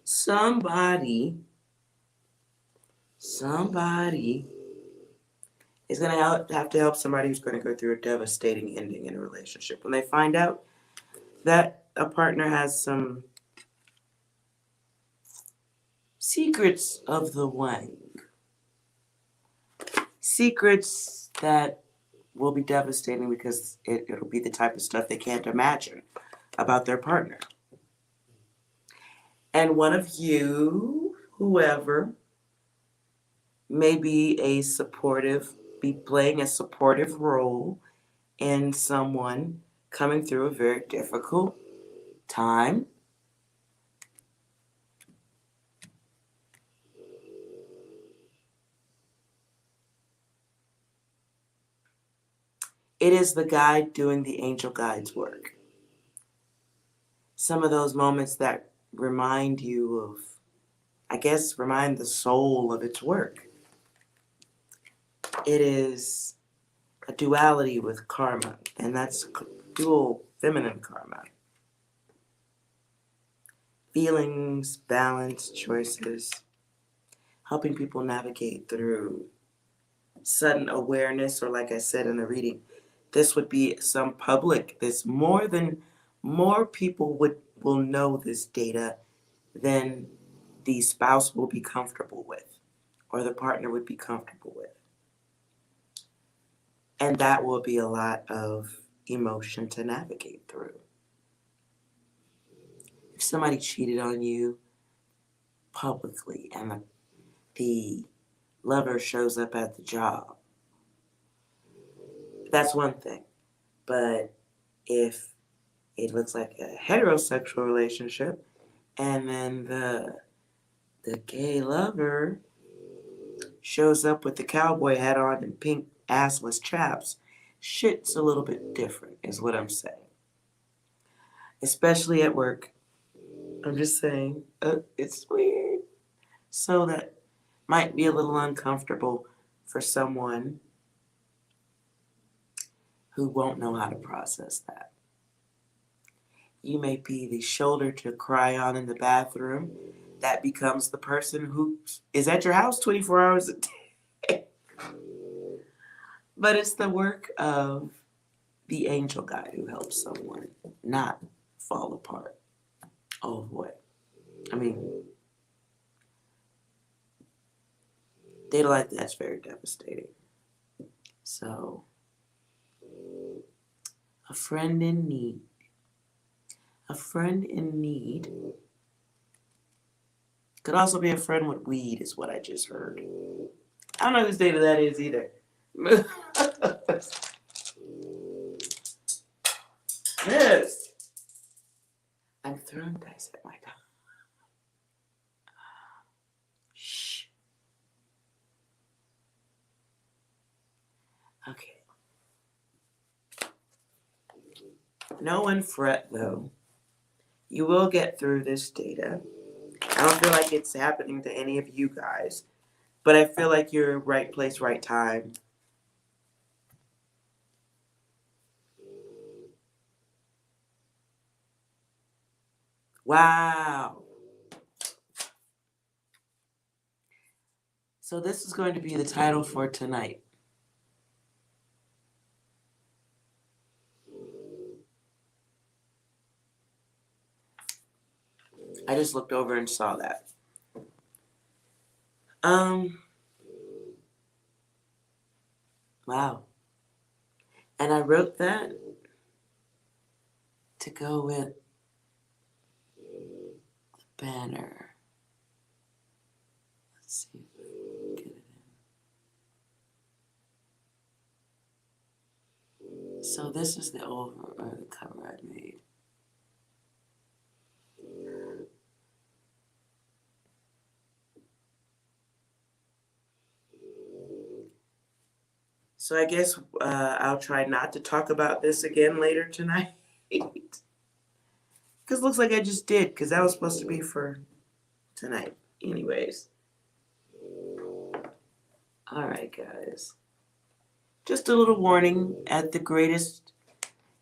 Speaker 1: Somebody is going to have to help somebody who's going to go through a devastating ending in a relationship. When they find out that a partner has some secrets of the wang, secrets that will be devastating because it'll be the type of stuff they can't imagine about their partner. And one of you, whoever, may be playing a supportive role in someone coming through a very difficult time. It is the guide doing the angel guide's work. Some of those moments that remind you of, remind the soul of its work. It is a duality with karma, and that's dual feminine karma. Feelings, balance, choices, helping people navigate through sudden awareness, or like I said in the reading, this would be some public, more people will know this data than the spouse will be comfortable with, or the partner would be comfortable with. And that will be a lot of emotion to navigate through. If somebody cheated on you publicly and the lover shows up at the job, that's one thing. But if it looks like a heterosexual relationship and then the gay lover shows up with the cowboy hat on and pink assless chaps, shit's a little bit different, is what I'm saying. Especially at work. I'm just saying, it's weird. So that might be a little uncomfortable for someone who won't know how to process that. You may be the shoulder to cry on in the bathroom. That becomes the person who is at your house 24 hours a day. But it's the work of the angel guide who helps someone not fall apart. Oh boy. I mean, data like that's very devastating. So, a friend in need. A friend in need could also be a friend with weed, is what I just heard. I don't know whose data that is either. Yes. I'm throwing dice at my dog. Shh. Okay. No one fret, though. You will get through this data. I don't feel like it's happening to any of you guys, but I feel like you're right place, right time. Wow. So this is going to be the title for tonight. I just looked over and saw that. Wow. And I wrote that to go with the banner. Let's see if I can get it in. So this is the the cover I made. So I guess I'll try not to talk about this again later tonight. Because it looks like I just did, because that was supposed to be for tonight. Anyways. Alright, guys. Just a little warning. At the greatest,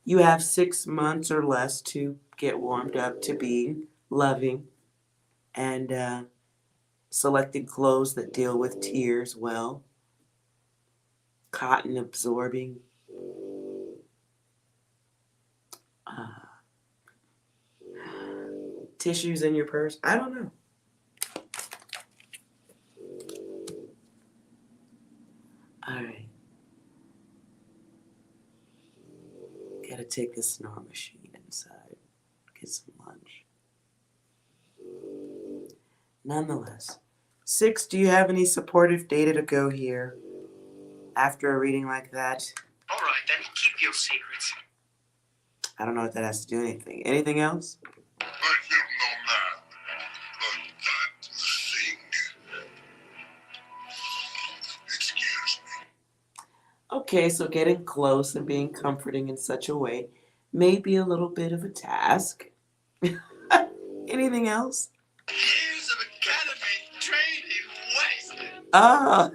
Speaker 1: you have 6 months or less to get warmed up to being loving and selecting clothes that deal with tears well. Cotton absorbing. Tissues in your purse. I don't know. Alright. Gotta take this snore machine inside. Get some lunch. Nonetheless. 6, do you have any supportive data to go here after a reading like that?
Speaker 3: All right, then, keep your secrets.
Speaker 1: I don't know if that has to do anything. Anything else?
Speaker 4: I have no man, but that thing. Excuse me.
Speaker 1: Okay, so getting close and being comforting in such a way may be a little bit of a task. Anything else?
Speaker 3: Years of academy training wasted.
Speaker 1: Ah.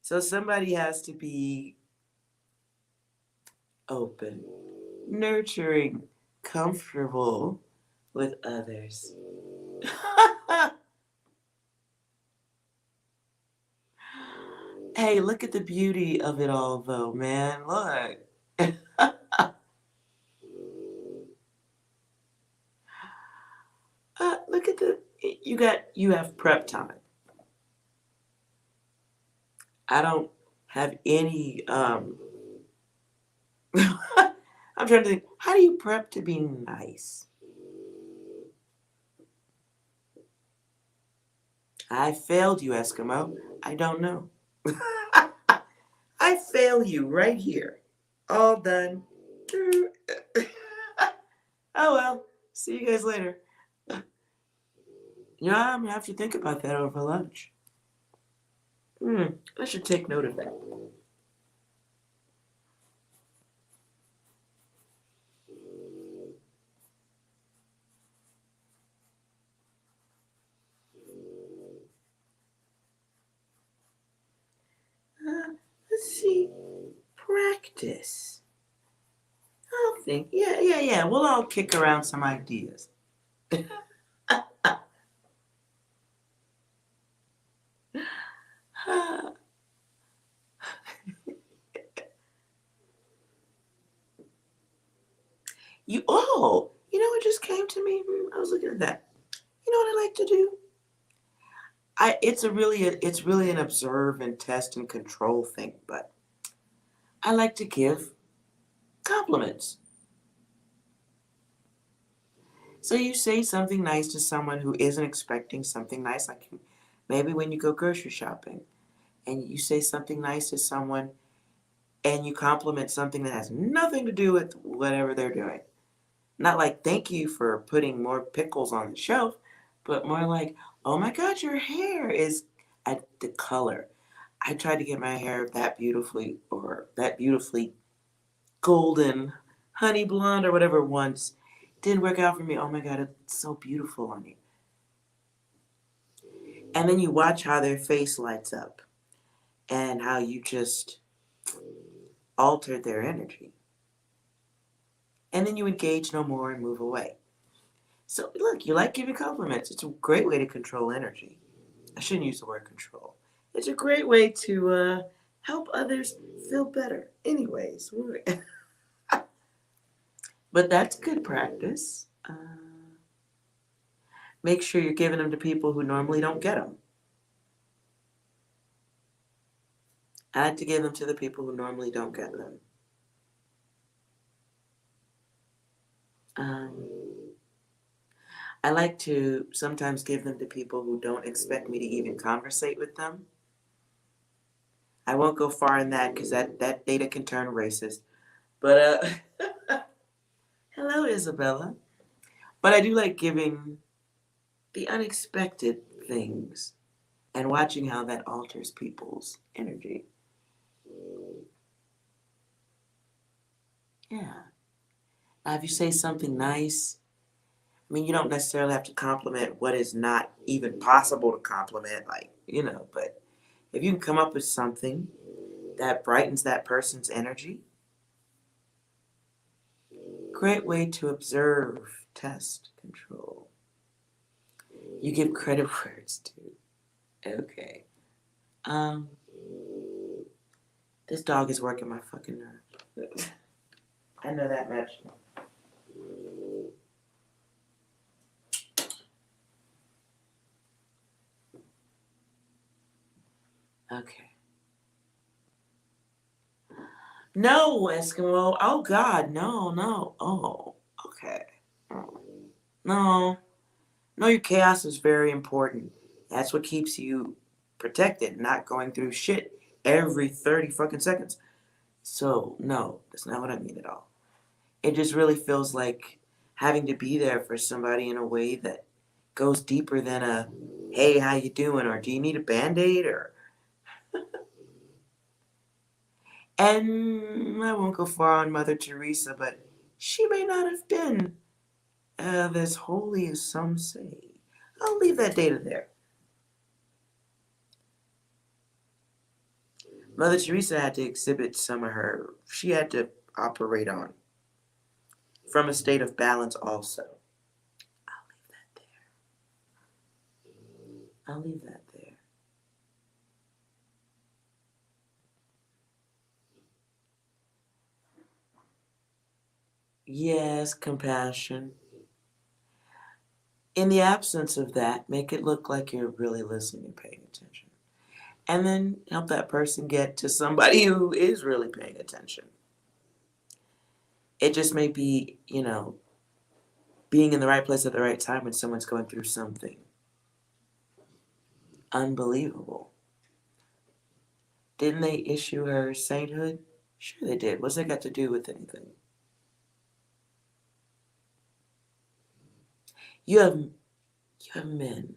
Speaker 1: So somebody has to be open, nurturing, comfortable with others. Hey, look at the beauty of it all, though, man. Look. Look at you have prep time. I don't have any, I'm trying to think, how do you prep to be nice? I failed you, Eskimo. I don't know. I fail you right here. All done. Oh well. See you guys later. You know, I'm gonna have to think about that over lunch. I should take note of that. Let's see. Practice. I'll think. Yeah. We'll all kick around some ideas. You know what just came to me? I was looking at that. You know what I like to do? It's really an observe and test and control thing, but I like to give compliments. So you say something nice to someone who isn't expecting something nice, like maybe when you go grocery shopping and you say something nice to someone and you compliment something that has nothing to do with whatever they're doing. Not like, thank you for putting more pickles on the shelf, but more like, oh my God, your hair is at the color. I tried to get my hair that beautifully golden, honey blonde or whatever once. Didn't work out for me. Oh my God, it's so beautiful on you. And then you watch how their face lights up and how you just altered their energy. And then you engage no more and move away. So look, you like giving compliments. It's a great way to control energy. I shouldn't use the word control. It's a great way to help others feel better. Anyways, but that's good practice. Make sure you're giving them to people who normally don't get them. I like to give them to the people who normally don't get them. I like to sometimes give them to people who don't expect me to even conversate with them. I won't go far in that because that data can turn racist. But hello, Isabella. But I do like giving the unexpected things and watching how that alters people's energy. Yeah. Now, if you say something nice, I mean, you don't necessarily have to compliment what is not even possible to compliment, like, but if you can come up with something that brightens that person's energy, great way to observe, test, control. You give credit where it's due. Okay. This dog is working my fucking nerves. I know that much. Okay. No, Eskimo. Oh God, no. Oh, okay. No. No, your chaos is very important. That's what keeps you protected, not going through shit every 30 fucking seconds. So, no, that's not what I mean at all. It just really feels like having to be there for somebody in a way that goes deeper than a, hey, how you doing? Or do you need a Band-Aid? Or and I won't go far on Mother Teresa, but she may not have been as holy as some say. I'll leave that data there. Mother Teresa had to exhibit some of her, she had to operate on from a state of balance also. I'll leave that there. Yes, compassion. In the absence of that, make it look like you're really listening and paying attention. And then help that person get to somebody who is really paying attention. It just may be, being in the right place at the right time when someone's going through something unbelievable. Didn't they issue her sainthood? Sure they did. What's that got to do with anything? You have men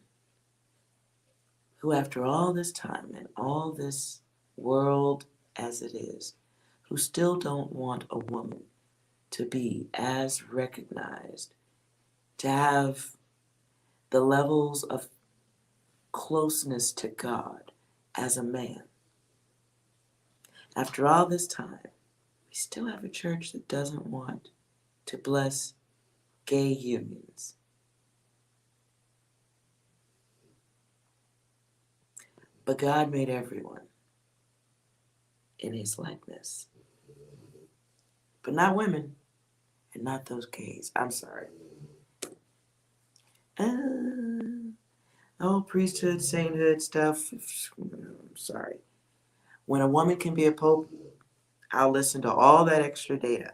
Speaker 1: who after all this time and all this world as it is, who still don't want a woman to be as recognized, to have the levels of closeness to God as a man. After all this time, we still have a church that doesn't want to bless gay unions. But God made everyone in his likeness. But not women, and not those gays. I'm sorry. Oh, priesthood, sainthood stuff. I'm sorry. When a woman can be a pope, I'll listen to all that extra data.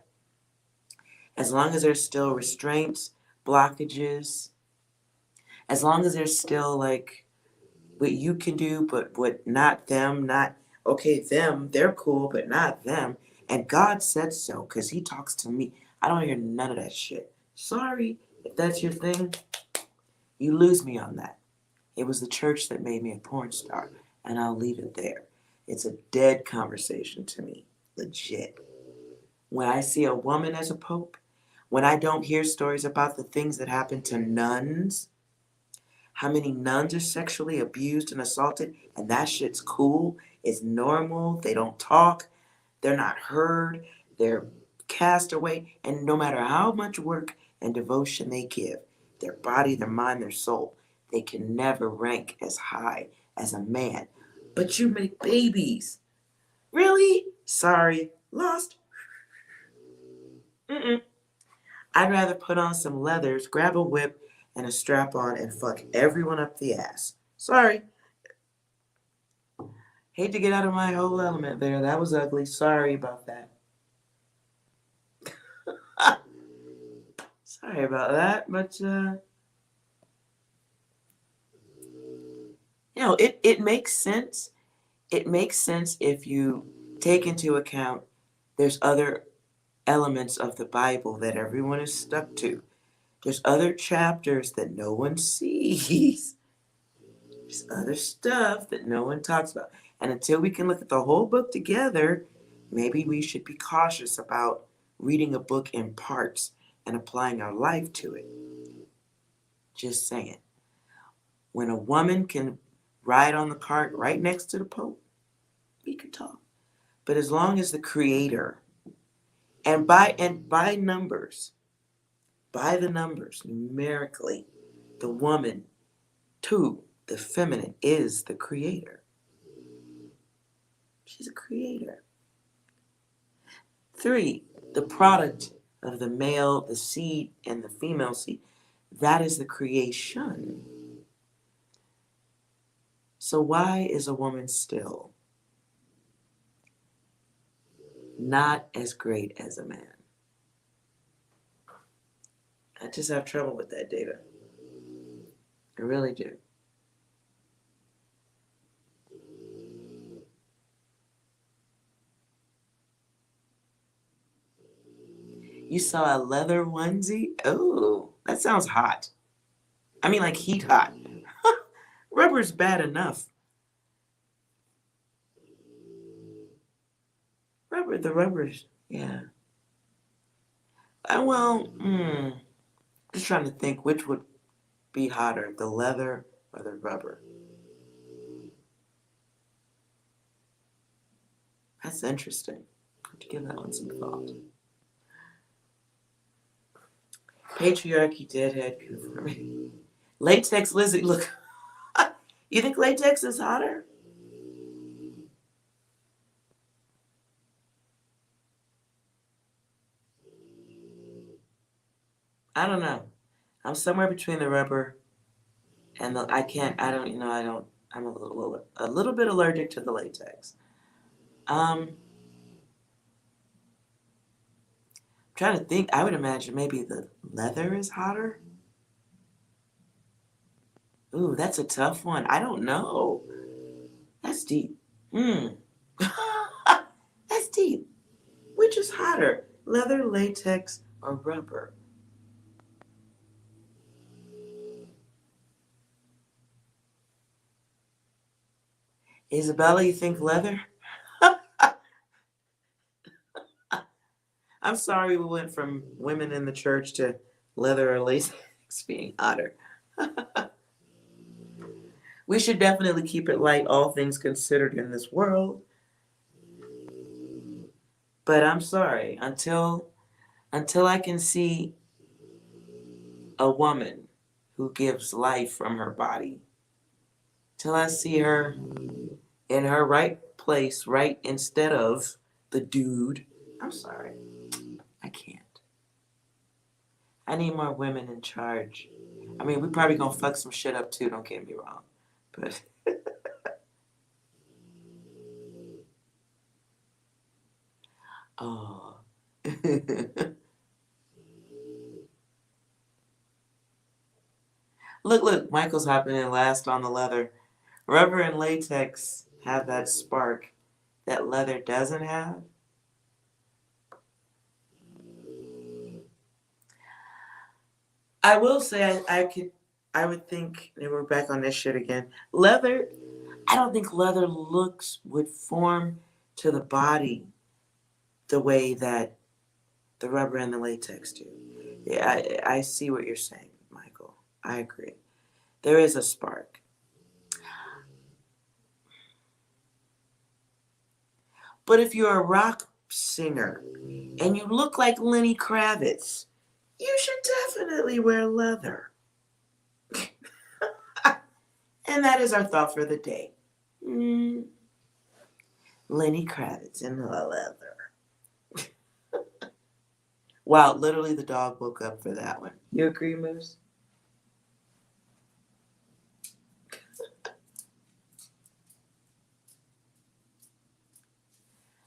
Speaker 1: As long as there's still restraints, blockages, as long as there's still like what you can do, but what not them, not, okay, them, they're cool, but not them. And God said so, because he talks to me. I don't hear none of that shit. Sorry, if that's your thing, you lose me on that. It was the church that made me a porn star, and I'll leave it there. It's a dead conversation to me, legit. When I see a woman as a pope, when I don't hear stories about the things that happen to nuns, how many nuns are sexually abused and assaulted, and that shit's cool, it's normal, they don't talk, they're not heard, they're cast away, and no matter how much work and devotion they give, their body, their mind, their soul, they can never rank as high as a man. But you make babies. Really? Sorry. Lost. I'd rather put on some leathers, grab a whip and a strap on and fuck everyone up the ass. Sorry. Hate to get out of my whole element there. That was ugly. Sorry about that. Sorry about that, but it makes sense. It makes sense if you take into account there's other elements of the Bible that everyone is stuck to. There's other chapters that no one sees. There's other stuff that no one talks about. And until we can look at the whole book together, maybe we should be cautious about reading a book in parts and applying our life to it. Just saying. When a woman can ride on the cart right next to the Pope, we can talk. But as long as the Creator, and by numbers, by the numbers, numerically, the woman, two, the feminine, is the Creator. She's a creator. 3, the product of the male, the seed, and the female seed, that is the creation. So why is a woman still not as great as a man? I just have trouble with that data. I really do. You saw a leather onesie? Oh, that sounds hot. I mean, like heat hot. Rubber's bad enough. The rubber's, yeah. Just trying to think which would be hotter, the leather or the rubber. That's interesting. I have to give that one some thought. Patriarchy, deadhead, confirming. Latex Lizzie, look. You think latex is hotter? I don't know. I'm somewhere between the rubber and I'm a little bit allergic to the latex. Trying to think, I would imagine maybe the leather is hotter. Ooh, that's a tough one. I don't know. That's deep. That's deep. Which is hotter, leather, latex, or rubber? Isabella, you think leather? I'm sorry we went from women in the church to leather or latex being hotter. We should definitely keep it light, all things considered in this world. But I'm sorry, until I can see a woman who gives life from her body, till I see her in her right place, right instead of the dude, I'm sorry, I can't. I need more women in charge. I mean, we probably gonna fuck some shit up too, don't get me wrong. But oh. Look, Michael's hopping in last on the leather. Rubber and latex have that spark that leather doesn't have. I will say I would think, and we're back on this shit again. Leather, I don't think leather looks would form to the body the way that the rubber and the latex do. Yeah, I see what you're saying, Michael. I agree. There is a spark. But if you're a rock singer and you look like Lenny Kravitz, you should definitely wear leather. And that is our thought for the day. Lenny Kravitz in the leather. Wow, literally the dog woke up for that one. You agree, Moose?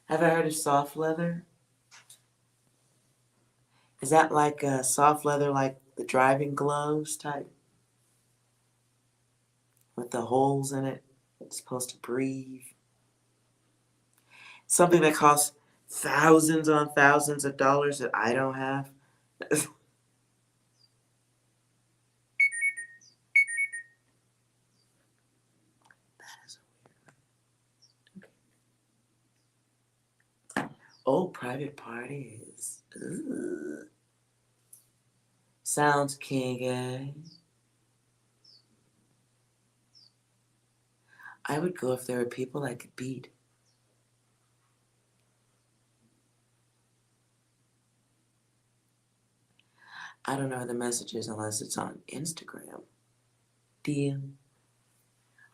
Speaker 1: Have I heard of soft leather? Is that like a soft leather, like the driving gloves type? With the holes in it? It's supposed to breathe. Something that costs thousands on thousands of dollars that I don't have. That is weird. Oh, private parties. Ugh. Sounds kinky. I would go if there were people I could beat. I don't know the messages unless it's on Instagram. DM.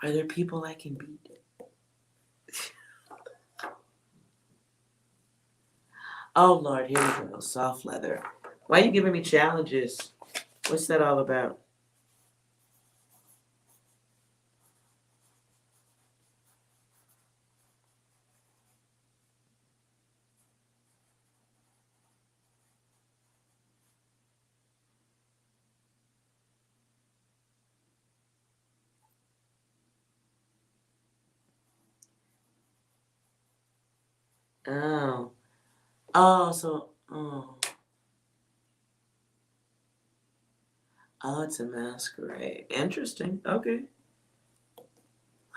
Speaker 1: Are there people I can beat? Oh Lord, here we go. Soft leather. Why are you giving me challenges? What's that all about? Oh. Oh, so oh, it's a masquerade. Interesting. Okay.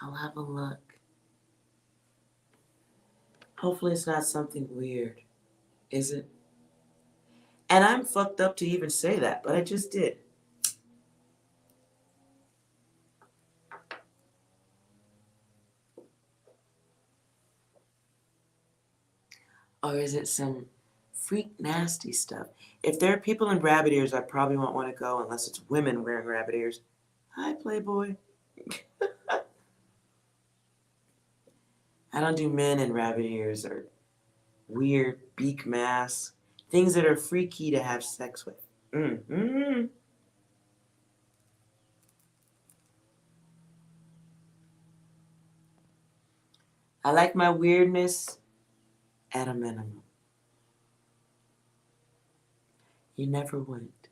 Speaker 1: I'll have a look. Hopefully it's not something weird. Is it? And I'm fucked up to even say that, but I just did. Or is it some freak nasty stuff? If there are people in rabbit ears, I probably won't want to go unless it's women wearing rabbit ears. Hi, Playboy. I don't do men in rabbit ears or weird beak masks. Things that are freaky to have sex with. Mm-hmm. I like my weirdness at a minimum. You never went.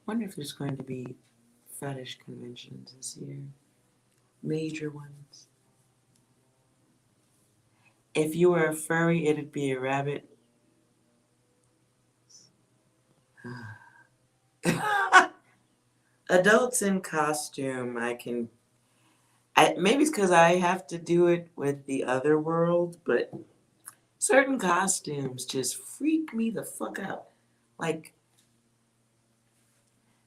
Speaker 1: Wonder if there's going to be fetish conventions this year. Major ones. If you were a furry, it'd be a rabbit. Adults in costume, I can Maybe it's because I have to do it with the other world, but certain costumes just freak me the fuck out. Like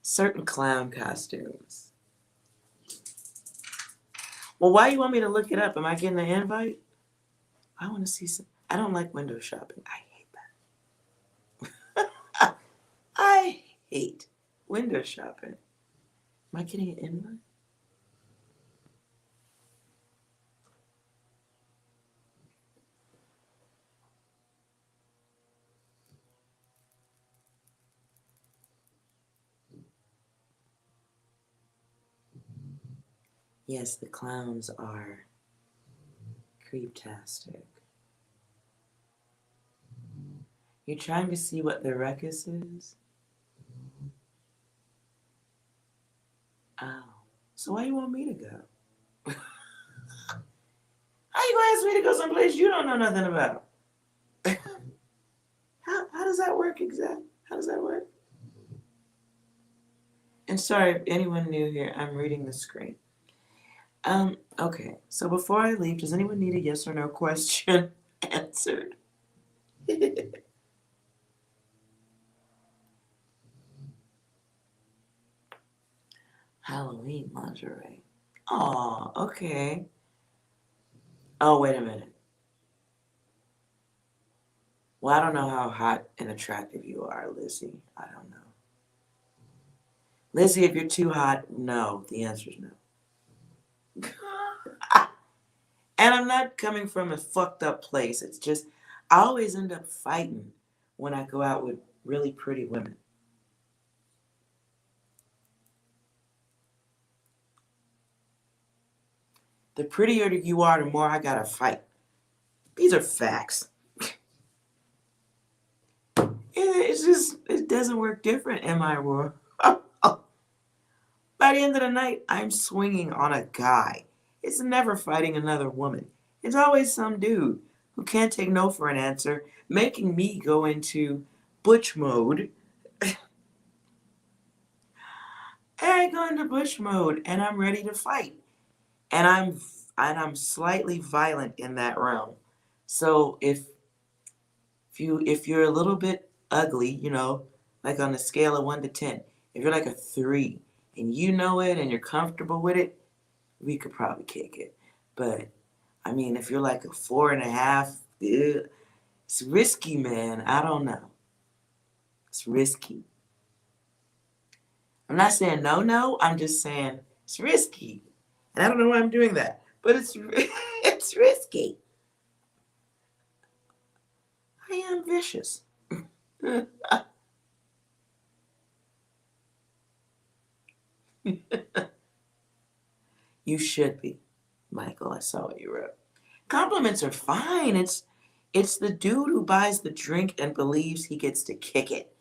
Speaker 1: certain clown costumes. Well, why you want me to look it up? Am I getting an invite? I want to see some. I don't like window shopping. I hate that. I hate window shopping. Am I getting an invite? Yes, the clowns are creeptastic. You're trying to see what the ruckus is? Oh. So why you want me to go? How you gonna ask me to go someplace you don't know nothing about? How does that work exactly? How does that work? And sorry if anyone new here, I'm reading the screen. Okay. So before I leave, does anyone need a yes or no question answered? Halloween lingerie. Oh, okay. Oh, wait a minute. Well, I don't know how hot and attractive you are, Lizzie. I don't know. Lizzie, if you're too hot, no. The answer is no. And I'm not coming from a fucked up place. It's just, I always end up fighting when I go out with really pretty women. The prettier you are, the more I gotta fight. These are facts. It's just, it doesn't work different in my world. By the end of the night, I'm swinging on a guy. It's never fighting another woman. It's always some dude who can't take no for an answer, making me go into butch mode. I go into butch mode and I'm ready to fight. And I'm slightly violent in that realm. So if you're a little bit ugly, like on a scale of 1 to 10, if you're like a 3 and you know it and you're comfortable with it, we could probably kick it. But I mean, if you're like a 4.5, it's risky, man. I don't know. It's risky. I'm not saying no. I'm just saying it's risky, and I don't know why I'm doing that, but it's it's risky. I am vicious. You should be, Michael. I saw what you wrote. Compliments are fine. It's the dude who buys the drink and believes he gets to kick it.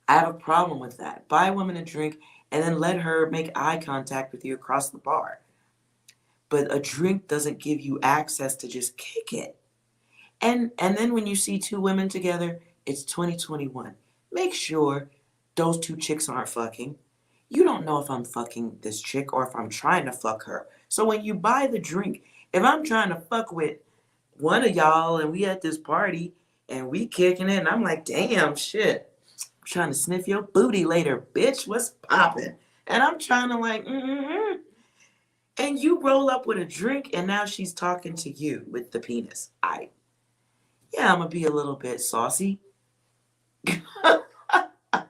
Speaker 1: I have a problem with that. Buy a woman a drink and then let her make eye contact with you across the bar. But a drink doesn't give you access to just kick it. And then when you see two women together, it's 2021. Make sure those two chicks aren't fucking. You don't know if I'm fucking this chick or if I'm trying to fuck her. So when you buy the drink, if I'm trying to fuck with one of y'all and we at this party and we kicking it and I'm like, damn shit. I'm trying to sniff your booty later, bitch. What's poppin'? And I'm trying to like, And you roll up with a drink and now she's talking to you with the penis. Yeah, I'm gonna be a little bit saucy. I'm a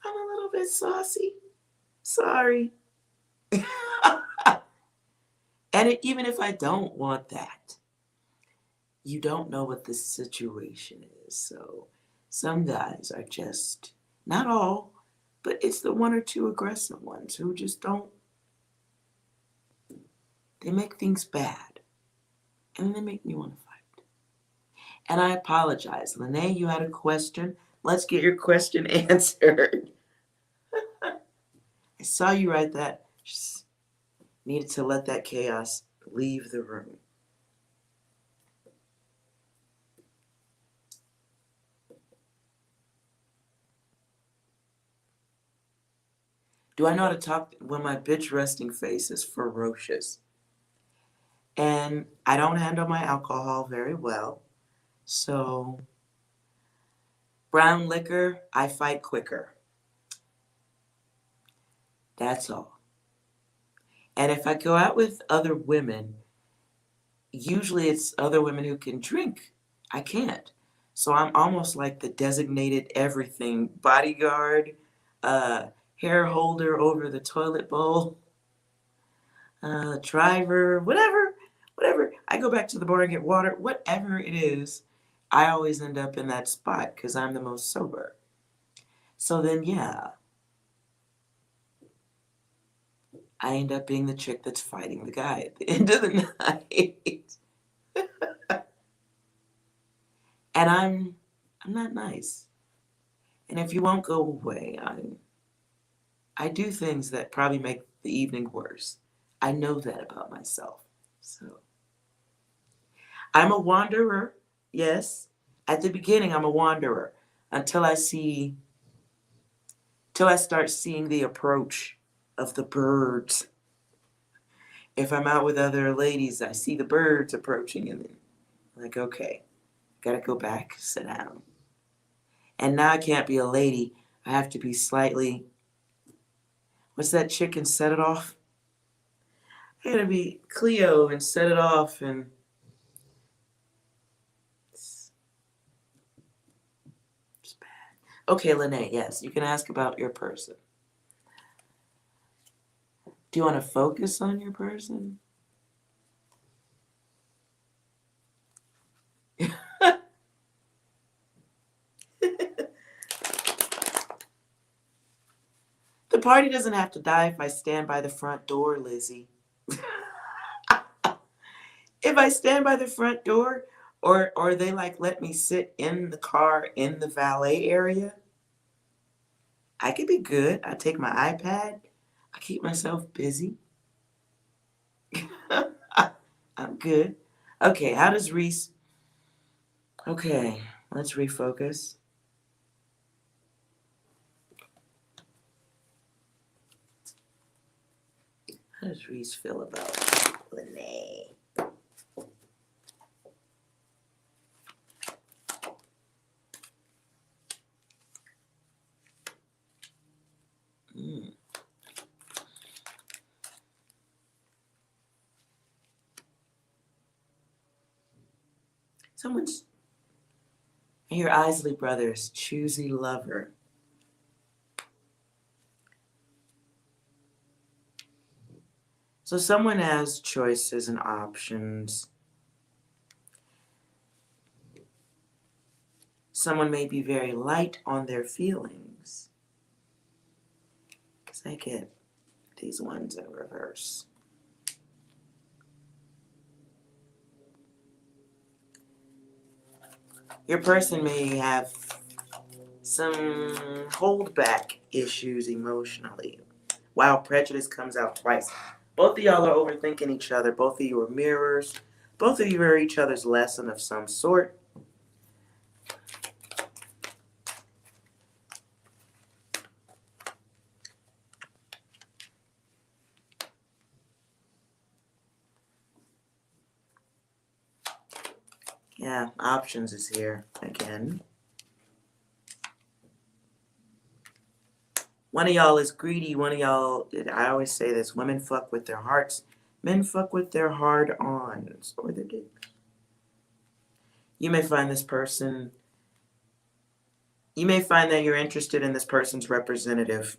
Speaker 1: little bit saucy. Sorry. Even if I don't want that, you don't know what the situation is. So some guys are just, not all, but it's the one or two aggressive ones who just don't, they make things bad. And they make me want to fight. And I apologize. Lene, you had a question. Let's get your question answered. I saw you write that. Just needed to let that chaos leave the room. Do I know how to talk when my bitch resting face is ferocious? And I don't handle my alcohol very well. So, brown liquor, I fight quicker. That's all. And if I go out with other women, usually it's other women who can drink. I can't. So I'm almost like the designated everything bodyguard, hair holder over the toilet bowl, driver, whatever. I go back to the bar and get water, whatever it is. I always end up in that spot because I'm the most sober. So then, yeah, I end up being the chick that's fighting the guy at the end of the night. And I'm not nice. And if you won't go away, I do things that probably make the evening worse. I know that about myself. So I'm a wanderer, yes. At the beginning, I'm a wanderer until I start seeing the approach of the birds. If I'm out with other ladies, I see the birds approaching and then I'm like, okay, gotta go back, sit down. And now I can't be a lady. I have to be slightly, what's that chicken, Set It Off? I gotta be Cleo and Set It Off and it's bad. Okay, Lene, yes, you can ask about your person. Do you want to focus on your person? The party doesn't have to die if I stand by the front door, Lizzie. If I stand by the front door, or they like let me sit in the car in the valet area, I could be good. I take my iPad. I keep myself busy. I'm good. Okay, how does Reese? Okay, let's refocus. How does Reese feel about Lene? Someone's. I hear Isley Brothers, choosy lover. So someone has choices and options. Someone may be very light on their feelings. Because I get these ones in reverse. Your person may have some holdback issues emotionally. Wow, prejudice comes out twice. Both of y'all are overthinking each other. Both of you are mirrors. Both of you are each other's lesson of some sort. Yeah, options is here again. One of y'all is greedy. One of y'all, I always say this, women fuck with their hearts. Men fuck with their hard-ons or their dicks. You may find this person, you may find that you're interested in this person's representative.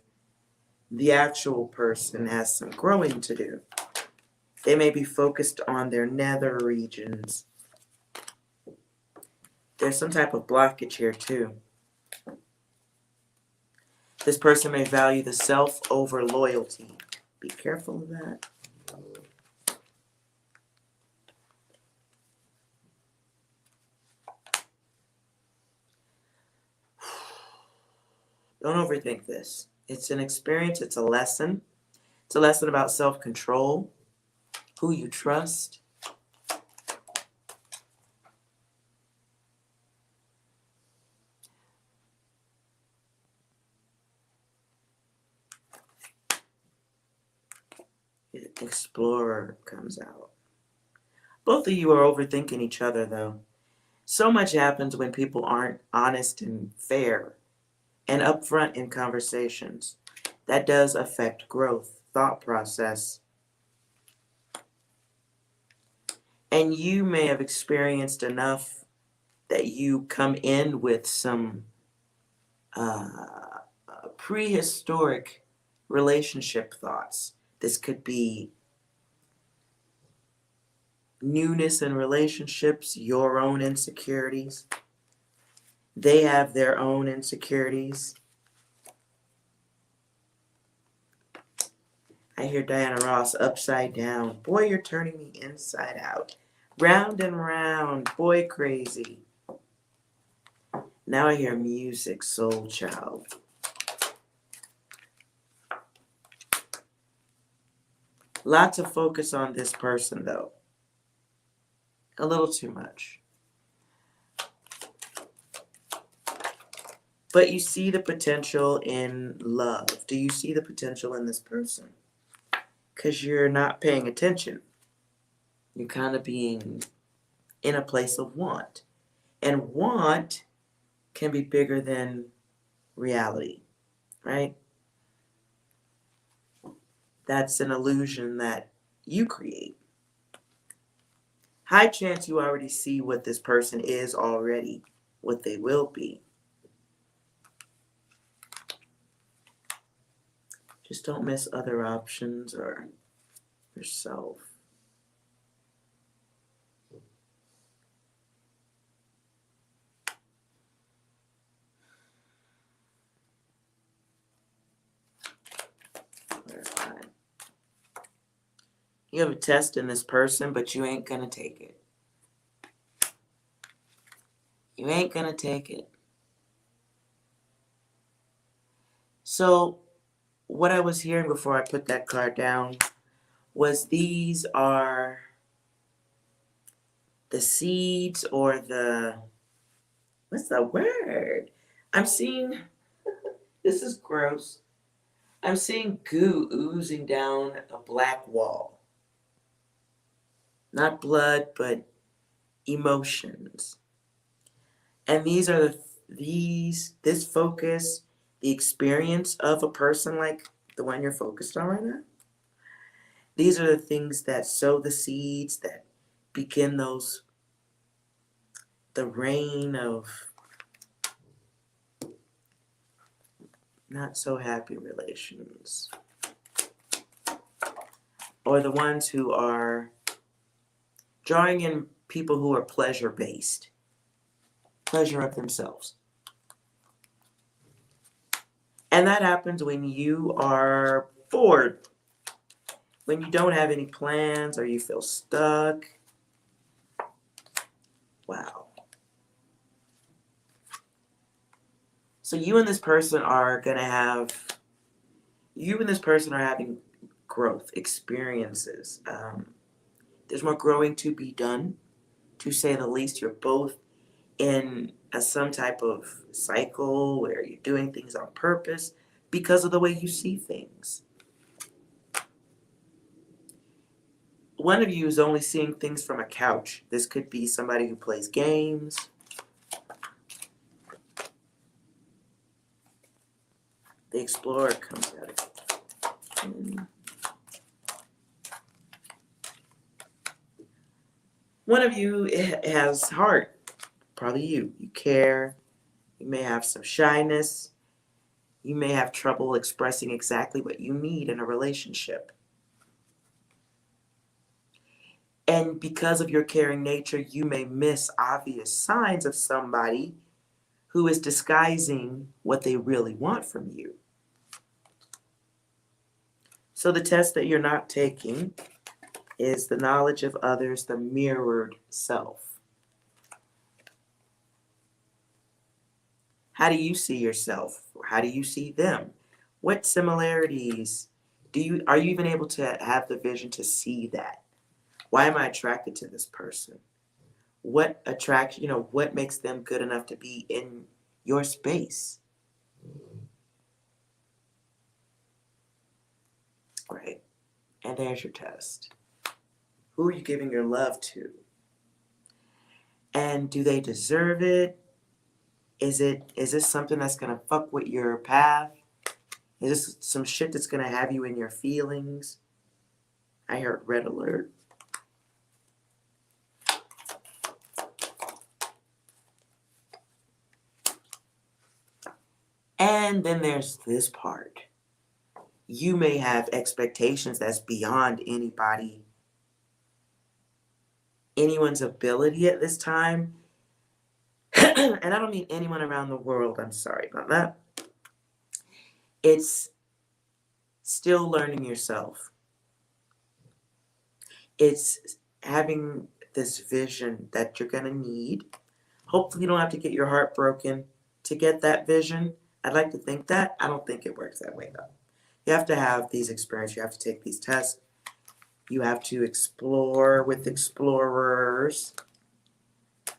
Speaker 1: The actual person has some growing to do. They may be focused on their nether regions. There's some type of blockage here too. This person may value the self over loyalty. Be careful of that. Don't overthink this. It's an experience, it's a lesson. It's a lesson about self-control, who you trust. Explorer comes out. Both of you are overthinking each other, though. So much happens when people aren't honest and fair and upfront in conversations. That does affect growth, thought process. And you may have experienced enough that you come in with some prehistoric relationship thoughts. This could be newness in relationships, your own insecurities. They have their own insecurities. I hear Diana Ross, upside down. Boy, you're turning me inside out. Round and round. Boy, crazy. Now I hear music, soul child. Lots of focus on this person, though. A little too much. But you see the potential in love. Do you see the potential in this person? Because you're not paying attention. You're kind of being in a place of want. And want can be bigger than reality, right? That's an illusion that you create. High chance you already see what this person is already, what they will be. Just don't miss other options or yourself. You have a test in this person, but you ain't gonna take it. You ain't gonna take it. So, what I was hearing before I put that card down was these are the seeds or what's the word? I'm seeing, this is gross. I'm seeing goo oozing down a black wall. Not blood, but emotions. And these are this focus, the experience of a person like the one you're focused on right now. These are the things that sow the seeds that begin the rain of not so happy relations. Or the ones who are drawing in people who are pleasure-based. Pleasure of themselves. And that happens when you are bored. When you don't have any plans or you feel stuck. Wow. So you and this person are having growth, experiences. There's more growing to be done, to say the least. You're both in some type of cycle where you're doing things on purpose because of the way you see things. One of you is only seeing things from a couch. This could be somebody who plays games. The Explorer comes out. One of you has heart. Probably you. You care. You may have some shyness. You may have trouble expressing exactly what you need in a relationship. And because of your caring nature, you may miss obvious signs of somebody who is disguising what they really want from you. So the test that you're not taking is the knowledge of others, the mirrored self. How do you see yourself? How do you see them? What similarities are you even able to have the vision to see that? Why am I attracted to this person? What what makes them good enough to be in your space? Right. And And there's your test. Who are you giving your love to? And do they deserve it? Is this something that's gonna fuck with your path? Is this some shit that's gonna have you in your feelings? I heard red alert. And then there's this part. You may have expectations that's beyond anyone's ability at this time. And I don't mean anyone around the world. I'm sorry about that. It's still learning yourself. It's having this vision that you're going to need. Hopefully you don't have to get your heart broken to get that vision. I'd like to think that. I don't think it works that way, though. You have to have these experiences. You have to take these tests. You have to explore with explorers. You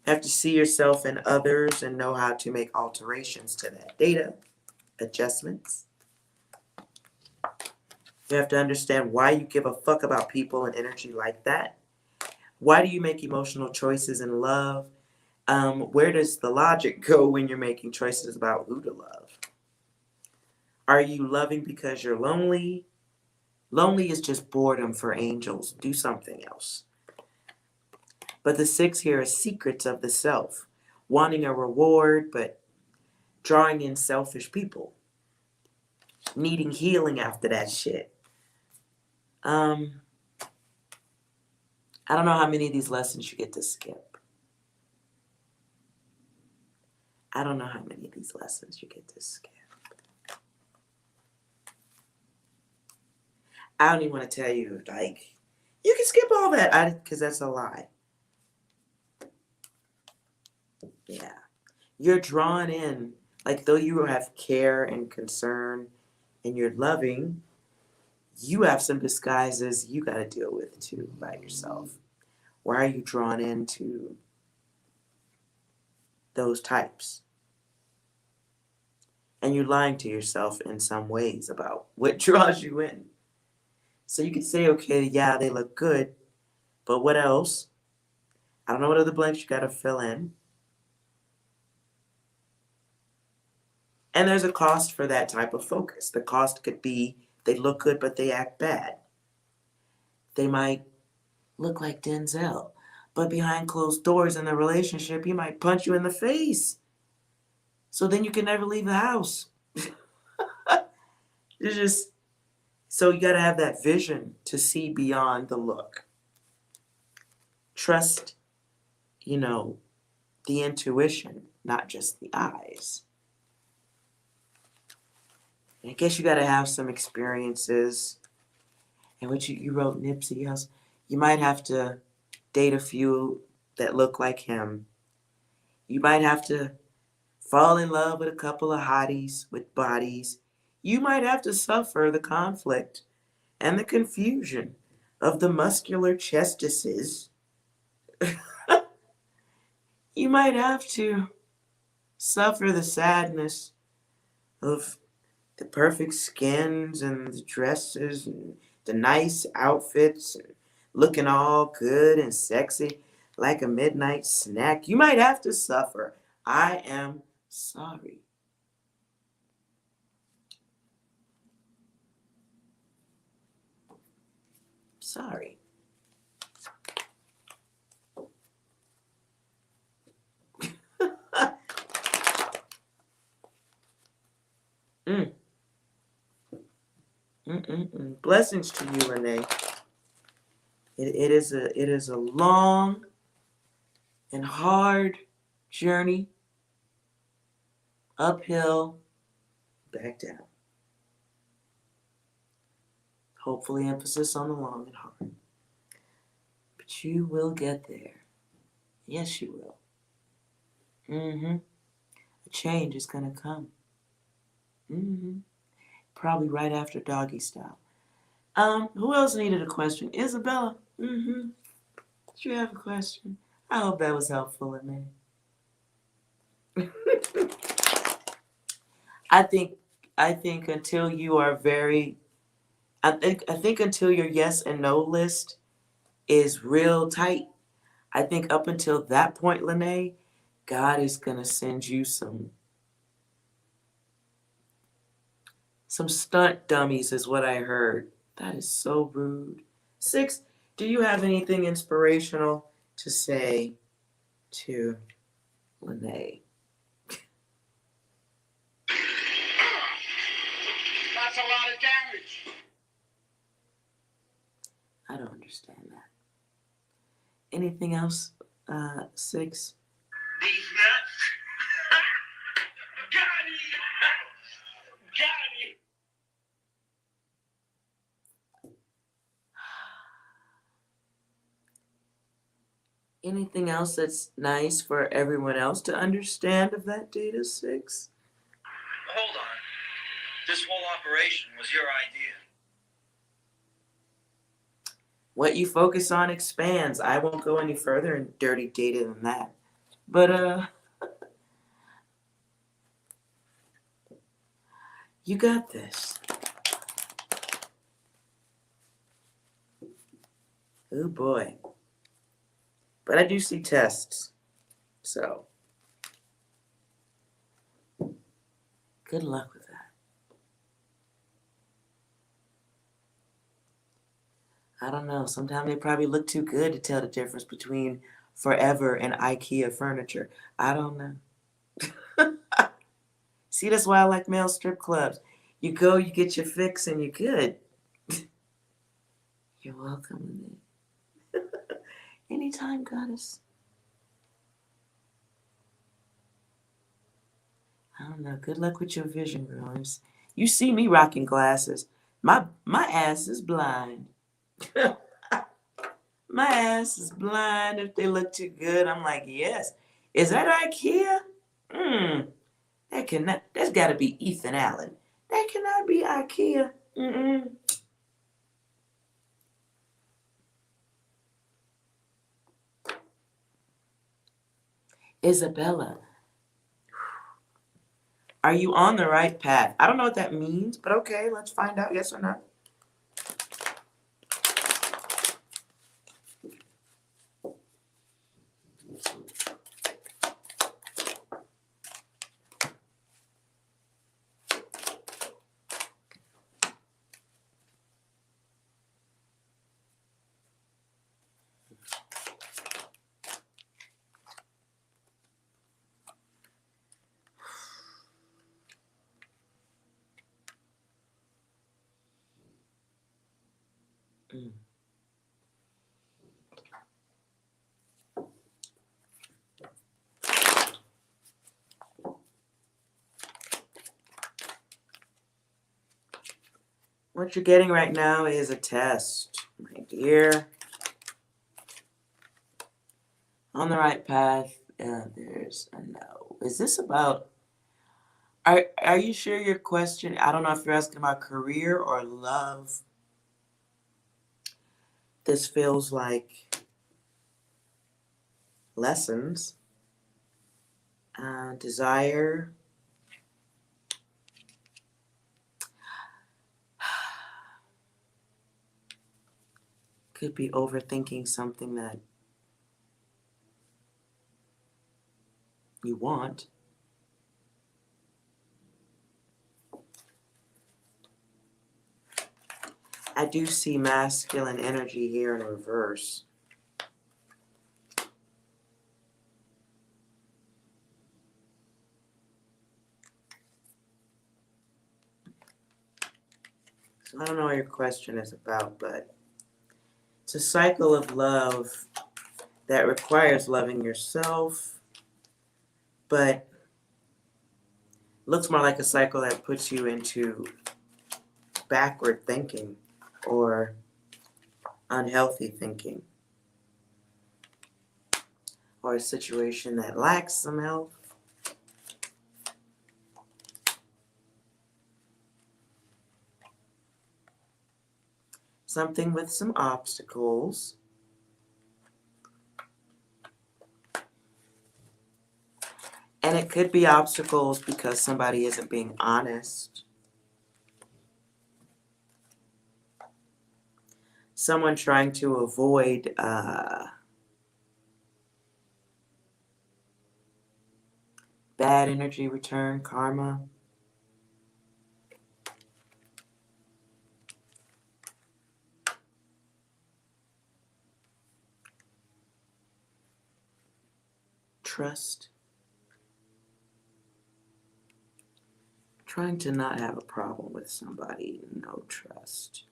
Speaker 1: have to see yourself in others and know how to make alterations to that data, adjustments. You have to understand why you give a fuck about people and energy like that. Why do you make emotional choices in love? Where does the logic go when you're making choices about who to love? Are you loving because you're lonely? Lonely is just boredom for angels. Do something else. But the 6 here is secrets of the self. Wanting a reward, but drawing in selfish people. Needing healing after that shit. I don't know how many of these lessons you get to skip. I don't know how many of these lessons you get to skip. I don't even want to tell you, like, you can skip all that, because that's a lie. Yeah. You're drawn in, like, though you have care and concern and you're loving, you have some disguises you got to deal with, too, by yourself. Why are you drawn into those types? And you're lying to yourself in some ways about what draws you in. So you could say, okay, yeah, they look good, but what else? I don't know what other blanks you got to fill in. And there's a cost for that type of focus. The cost could be they look good, but they act bad. They might look like Denzel, but behind closed doors in the relationship, he might punch you in the face. So then you can never leave the house. It's just, so you got to have that vision to see beyond the look. Trust, the intuition, not just the eyes. And I guess you got to have some experiences. And what you wrote Nipsey Hussle, you might have to date a few that look like him. You might have to fall in love with a couple of hotties with bodies. You might have to suffer the conflict and the confusion of the muscular chestises. You might have to suffer the sadness of the perfect skins and the dresses and the nice outfits and looking all good and sexy like a midnight snack. You might have to suffer. I am sorry. Sorry. Blessings to you, Renee. It is a long and hard journey, uphill, back down. Hopefully, emphasis on the long and hard. But you will get there. Yes, you will. A change is gonna come. Probably right after doggy style. Who else needed a question? Isabella. Did you have a question? I hope that was helpful, Renee. I think until you are very I think until your yes and no list is real tight, I think up until that point, Lene, God is gonna send you some stunt dummies, is what I heard. That is so rude. 6, do you have anything inspirational to say to Lene?
Speaker 3: That's a lot of damage.
Speaker 1: I don't understand that. Anything else, 6?
Speaker 3: These nuts. Got him. Got him.
Speaker 1: Anything else that's nice for everyone else to understand of that data, 6?
Speaker 5: Hold on. This whole operation was your idea.
Speaker 1: What you focus on expands. I won't go any further in dirty data than that. But you got this. Oh boy. But I do see tests. So good luck with that. I don't know. Sometimes they probably look too good to tell the difference between Forever and IKEA furniture. I don't know. See, that's why I like male strip clubs. You go, you get your fix, and you're good. You're welcome. Anytime, goddess. I don't know. Good luck with your vision, girls. You see me rocking glasses. My ass is blind. My ass is blind. If they look too good, I'm like, yes. Is that IKEA? That cannot. That's got to be Ethan Allen. That cannot be IKEA. Isabella, are you on the right path? I don't know what that means, but okay, let's find out. Yes or no? What you're getting right now is a test, my dear. On the right path, there's a no. Is this about, are you sure your question, I don't know if you're asking about career or love. This feels like lessons, desire. Could be overthinking something that you want. I do see masculine energy here in reverse. So I don't know what your question is about, but it's a cycle of love that requires loving yourself, but looks more like a cycle that puts you into backward thinking or unhealthy thinking, or a situation that lacks some health. Something with some obstacles. And it could be obstacles because somebody isn't being honest. someone trying to avoid bad energy return, karma. Trust. Trying to not have a problem with somebody, no trust.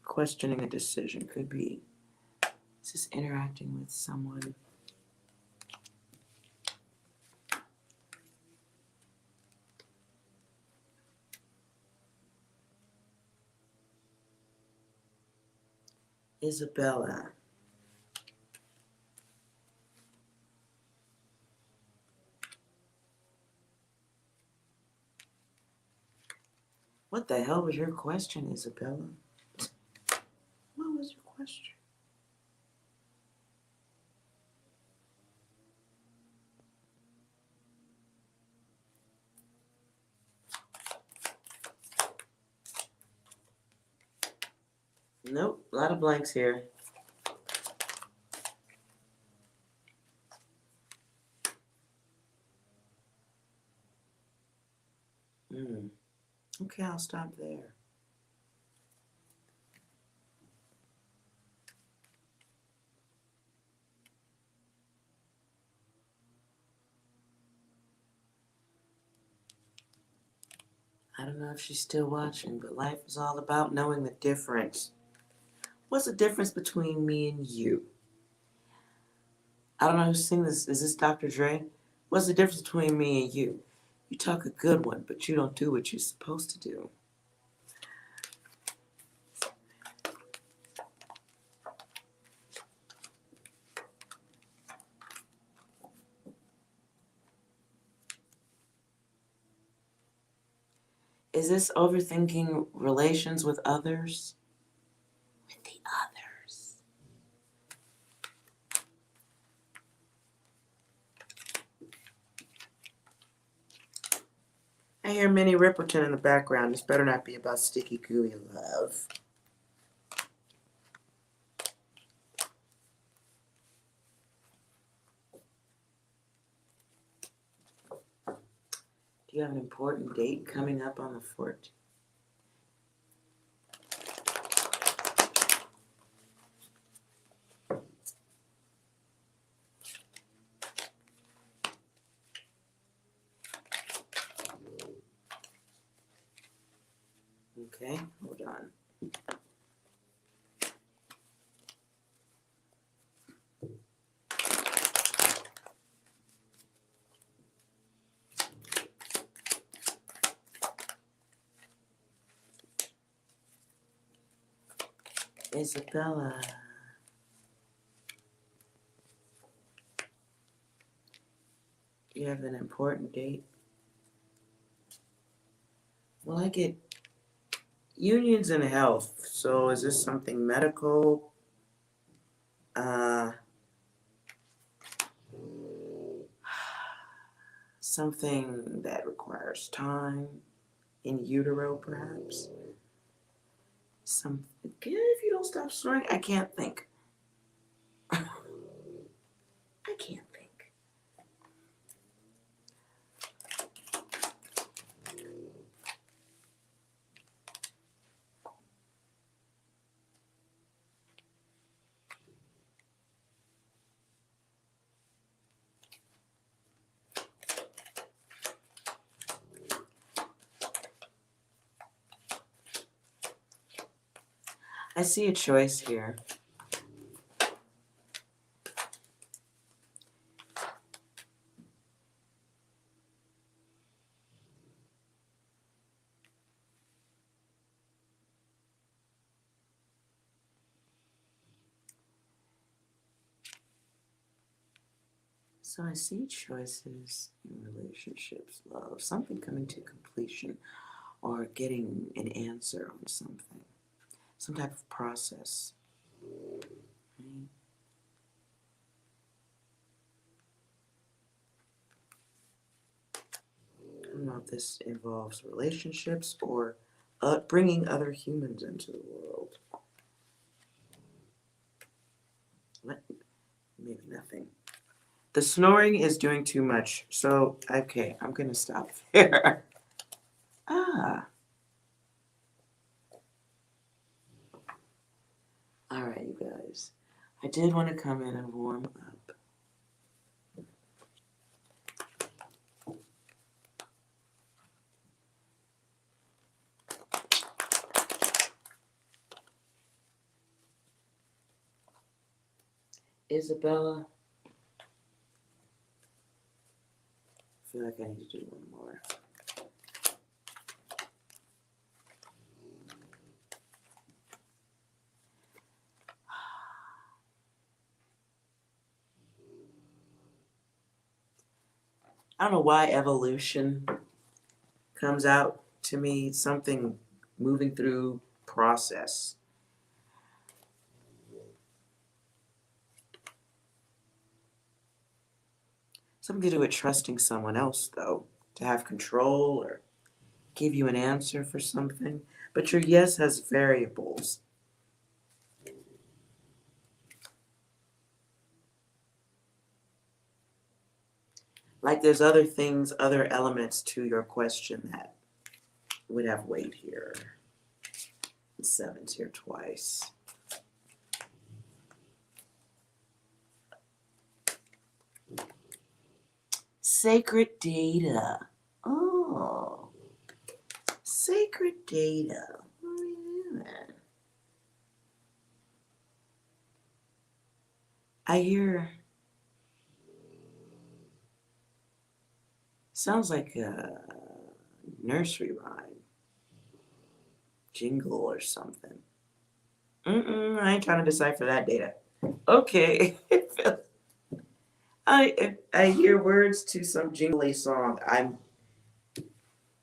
Speaker 1: Questioning a decision could be, is this interacting with someone? Isabella. What the hell was your question, Isabella? What was your question? Nope, a lot of blanks here. Okay, I'll stop there. I don't know if she's still watching, but life is all about knowing the difference. What's the difference between me and you? I don't know who's singing this. Is this Dr. Dre? What's the difference between me and you? You talk a good one, but you don't do what you're supposed to do. Is this overthinking relations with others? With the others. I hear Minnie Riperton in the background. This better not be about sticky gooey love. Do you have an important date coming up on the 14th? Okay, hold on. Isabella. You have an important date? Well, I get unions and health. So is this something medical? Something that requires time in utero, perhaps? If you don't stop snoring, I can't think. I can't think. I see a choice here. So I see choices in relationships, love, something coming to completion or getting an answer on something, some type of process. Right? I don't know if this involves relationships or bringing other humans into the world. What? Maybe nothing. The snoring is doing too much. So, okay, I'm going to stop there. Ah. All right, you guys. I did want to come in and warm up. Isabella. I feel like I need to do one more. I don't know why evolution comes out to me, something moving through process. Something to do with trusting someone else, though, to have control or give you an answer for something. But your yes has variables. Like there's other things, other elements to your question that would have weight here. The 7's here twice. Sacred data. Oh. Sacred data. What are you doing? I hear. Sounds like a nursery rhyme. Jingle or something. I ain't trying to decipher that data. Okay. I hear words to some jingly song.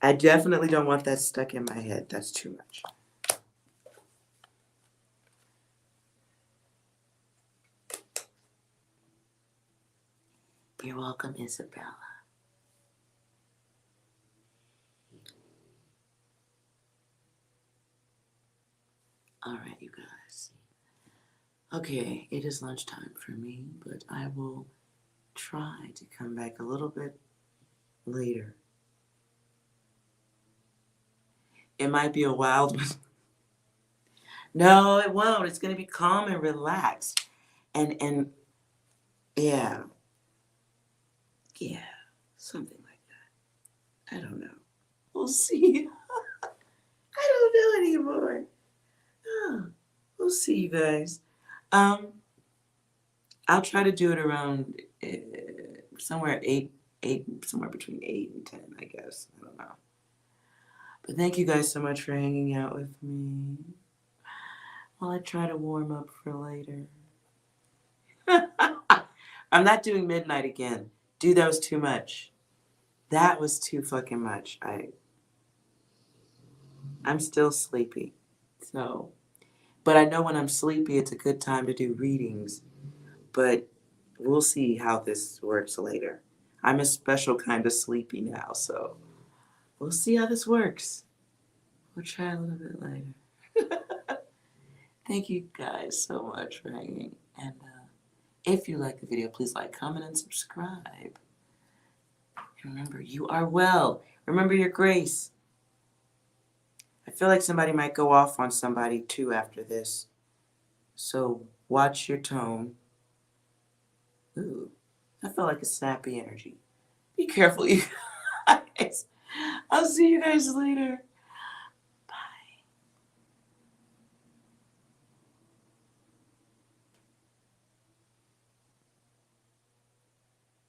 Speaker 1: I definitely don't want that stuck in my head. That's too much. You're welcome, Isabella. All right, you guys. Okay, it is lunchtime for me, but I will try to come back a little bit later. It might be a wild one. No, it won't. It's going to be calm and relaxed. And yeah, something like that. I don't know. We'll see. I don't know anymore. Oh, we'll see, you guys. I'll try to do it around somewhere 8, somewhere between 8 and 10, I guess. I don't know. But thank you guys so much for hanging out with me while I try to warm up for later. I'm not doing midnight again. Dude, that was too much. That was too fucking much. I'm still sleepy. So, but I know when I'm sleepy, it's a good time to do readings. But we'll see how this works later. I'm a special kind of sleepy now, so we'll see how this works. We'll try a little bit later. Thank you guys so much for hanging. And if you like the video, please like, comment, and subscribe. And remember, you are well. Remember your grace. I feel like somebody might go off on somebody too after this. So watch your tone. Ooh, I felt like a snappy energy. Be careful, you guys. I'll see you guys later.